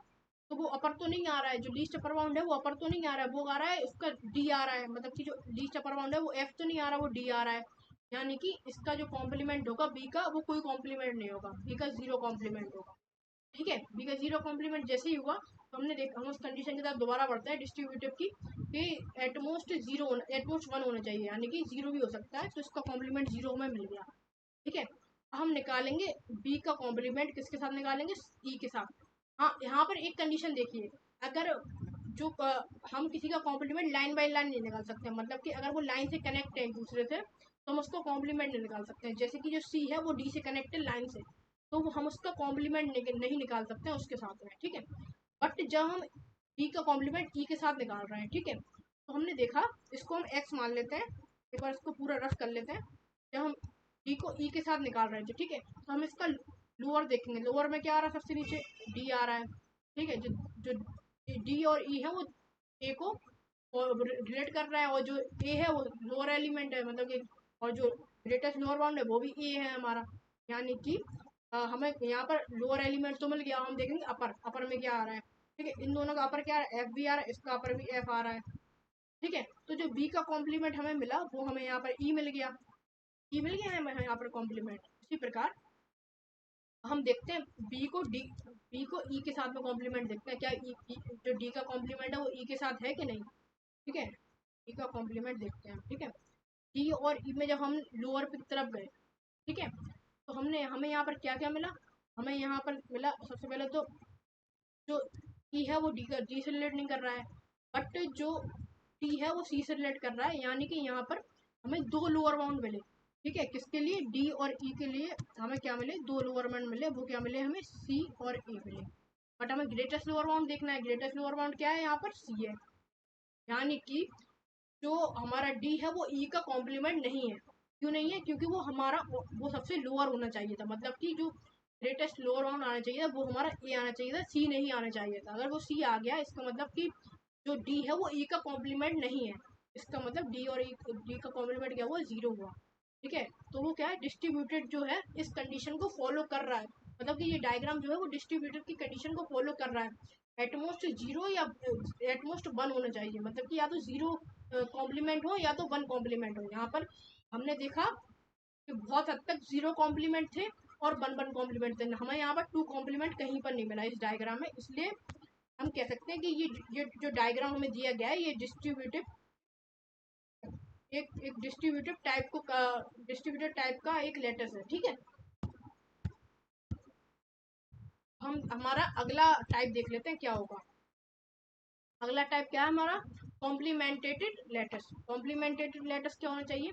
तो वो अपर तो नहीं आ रहा है, जो लीस्ट अपर बाउंड है वो अपर तो नहीं आ रहा है, वो आ रहा है उसका डी आ रहा है, मतलब कि जो लीस्ट अपर बाउंड है वो एफ तो नहीं आ रहा, वो डी आ रहा है। यानी कि इसका जो कॉम्प्लीमेंट होगा बी का, वो कोई कॉम्प्लीमेंट नहीं होगा, बी का जीरो कॉम्प्लीमेंट होगा। ठीक है, बी का जीरो कॉम्प्लीमेंट जैसे ही हुआ तो हमने देखा, हम उस कंडीशन के साथ दोबारा बढ़ते हैं डिस्ट्रीब्यूटिव की, कि एटमोस्ट जीरो होना, एटमोस्ट वन होना चाहिए, यानी कि जीरो भी हो सकता है, तो इसका कॉम्प्लीमेंट जीरो हमें मिल गया। ठीक है, हम निकालेंगे बी का कॉम्प्लीमेंट, किसके साथ निकालेंगे, ई के साथ। हाँ, यहाँ पर एक कंडीशन देखिए, अगर जो हम किसी का कॉम्प्लीमेंट लाइन बाय लाइन नहीं निकाल सकते, मतलब कि अगर वो लाइन से कनेक्ट है एक दूसरे से तो हम उसको कॉम्प्लीमेंट नहीं निकाल सकते हैं। जैसे कि जो सी है वो डी से कनेक्ट है लाइन से, तो वो हम उसका कॉम्प्लीमेंट नहीं निकाल सकते हैं उसके साथ में। ठीक है, बट जब हम बी का कॉम्प्लीमेंट ई के साथ निकाल रहे हैं, ठीक है, तो हमने देखा, इसको हम एक्स मान लेते हैं, एक बार इसको पूरा रफ कर लेते हैं। जब हम डी को ई के साथ निकाल रहे थे, ठीक है, तो हम इसका लोअर देखेंगे, लोअर में क्या आ रहा है, सबसे नीचे डी आ रहा है। ठीक है, जो जो डी और ई है वो ए को रिलेट कर रहा है, और जो ए है वो लोअर एलिमेंट है, मतलब कि, और जो ग्रेटेस्ट लोअर बाउंड है वो भी ए है हमारा। यानी कि हमें यहाँ पर लोअर एलिमेंट तो मिल गया, हम देखेंगे अपर, अपर में क्या आ रहा है। ठीक है, इन दोनों का अपर क्या आ रहा है, एफ भी आ रहा है, इसका अपर भी एफ आ रहा है। ठीक है, तो जो बी का कॉम्प्लीमेंट हमें मिला वो हमें यहाँ पर ई मिल गया, ई मिल गया हमें यहाँ पर कॉम्प्लीमेंट। इसी प्रकार हम देखते हैं बी को ई के साथ में कॉम्प्लीमेंट देखते हैं, क्या जो डी का कॉम्प्लीमेंट है वो ई के साथ है कि नहीं। ठीक है, ई का कॉम्प्लीमेंट देखते हैं। ठीक है, डी और ई में जब हम लोअर की तरफ गए, ठीक है, तो हमें यहाँ पर क्या क्या मिला, हमें यहाँ पर मिला सबसे पहले तो जो ई है वो डी से रिलेट नहीं कर रहा है, बट जो टी है वो सी से रिलेट कर रहा है, यानी कि यहाँ पर हमें दो लोअर बाउंड मिले। ठीक है, किसके लिए, डी और ई के लिए हमें क्या मिले, दो लोअर बाउंड मिले, वो क्या मिले, हमें सी और ए मिले। बट हमें ग्रेटेस्ट लोअर बाउंड देखना है, ग्रेटेस्ट लोअर बाउंड क्या है, यहाँ पर सी है। यानी कि जो हमारा डी है वो ई का कॉम्प्लीमेंट नहीं है। क्यों नहीं है, क्योंकि वो हमारा वो सबसे लोअर होना चाहिए था, मतलब कि जो ग्रेटेस्ट लोअर बाउंड आना चाहिए था वो हमारा ए आना चाहिए था, सी नहीं आना चाहिए था। अगर वो सी आ गया इसका मतलब कि जो डी है वो ई का कॉम्प्लीमेंट नहीं है, इसका मतलब डी और डी का कॉम्प्लीमेंट क्या हुआ, जीरो हुआ। ठीक है, तो वो क्या है, डिस्ट्रीब्यूटेड जो है इस कंडीशन को फॉलो कर रहा है, मतलब कि ये डायग्राम जो है वो डिस्ट्रीब्यूटेड की कंडीशन को फॉलो कर रहा है। एटमोस्ट जीरो या एटमोस्ट वन होना चाहिए, मतलब कि या तो जीरो कॉम्प्लीमेंट हो या तो वन कॉम्प्लीमेंट हो। यहाँ पर हमने देखा कि बहुत हद तक जीरो कॉम्प्लीमेंट थे और वन वन कॉम्प्लीमेंट थे, हमें यहाँ पर टू कॉम्प्लीमेंट कहीं पर नहीं मिला इस डायग्राम में। इसलिए हम कह सकते हैं कि ये जो डायग्राम हमें दिया गया है ये एक डिस्ट्रीब्यूटिव टाइप का एक लेटर्स है। ठीक है, हम हमारा अगला टाइप देख लेते हैं क्या होगा। अगला टाइप क्या है हमारा, कॉम्प्लीमेंटेटेड लेटर्स। कॉम्प्लीमेंटेटेड लेटर्स क्या होना चाहिए,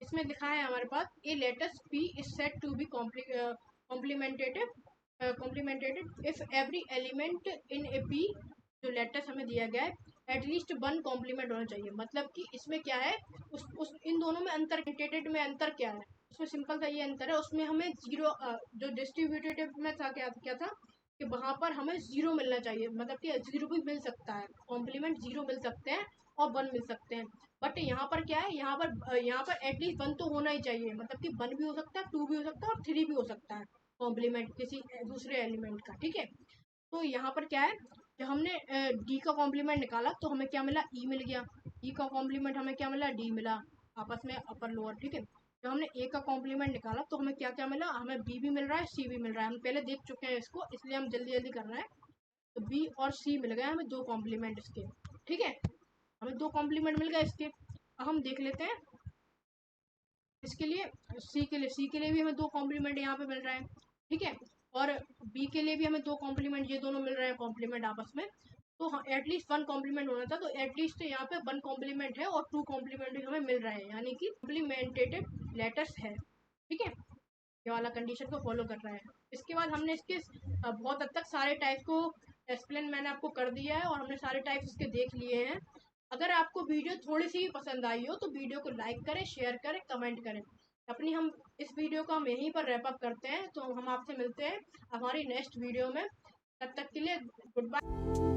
इसमें लिखा है हमारे पास, a lattice P is set to be complemented if every element in a P, जो लेटर्स हमें दिया गया है एटलीस्ट वन कॉम्प्लीमेंट होना चाहिए। मतलब कि इसमें क्या है, उस इन दोनों में अंतर, कॉम्प्लीमेंटेटेड में अंतर क्या है, उसमें सिंपल सा ये अंतर है, उसमें हमें जीरो, जो डिस्ट्रीब्यूटेड में था क्या क्या था कि वहाँ पर हमें जीरो मिलना चाहिए, मतलब कि जीरो भी मिल सकता है, कॉम्प्लीमेंट जीरो मिल सकते हैं और वन मिल सकते हैं। बट यहाँ पर क्या है, यहाँ पर एटलीस्ट वन तो होना ही चाहिए, मतलब कि वन भी हो सकता है, टू भी हो सकता है और थ्री भी हो सकता है कॉम्प्लीमेंट किसी दूसरे एलिमेंट का। ठीक है, तो यहाँ पर क्या है, जब हमने डी का कॉम्प्लीमेंट निकाला तो हमें क्या मिला, ई मिल गया। ई का कॉम्प्लीमेंट हमें क्या मिला, डी मिला, आपस में अपर लोअर। ठीक है, जब हमने ए का कॉम्प्लीमेंट निकाला तो हमें क्या क्या मिला, हमें बी भी मिल रहा है, सी भी मिल रहा है। हम पहले देख चुके हैं इसको, इसलिए हम जल्दी जल्दी कर रहे हैं। तो बी और सी मिल गए हमें दो कॉम्प्लीमेंट इसके। ठीक है, हमें दो कॉम्प्लीमेंट मिल गए इसके। अब हम देख लेते हैं इसके लिए, सी के लिए भी हमें दो कॉम्प्लीमेंट यहाँ पे मिल रहा है। ठीक है, और बी के लिए भी हमें दो कॉम्प्लीमेंट, ये दोनों मिल रहे हैं कॉम्प्लीमेंट आपस में। तो एटलीस्ट वन कॉम्प्लीमेंट होना था, तो एटलीस्ट यहाँ पे वन कॉम्प्लीमेंट है और टू कॉम्प्लीमेंट भी हमें मिल रहे हैं, यानी कि कॉम्प्लीमेंटेटिव लेटर्स है। ठीक है, ये वाला कंडीशन को फॉलो कर रहा है। इसके बाद हमने इसके बहुत हद तक सारे टाइप को एक्सप्लेन मैंने आपको कर दिया है और हमने सारे टाइप्स इसके देख लिए हैं। अगर आपको वीडियो थोड़ी सी भी पसंद आई हो तो वीडियो को लाइक करें, शेयर करें, कमेंट करें। अपनी हम इस वीडियो को हम यहीं पर रैप अप करते हैं, तो हम आपसे मिलते हैं हमारी नेक्स्ट वीडियो में। तब तक के लिए गुड बाय।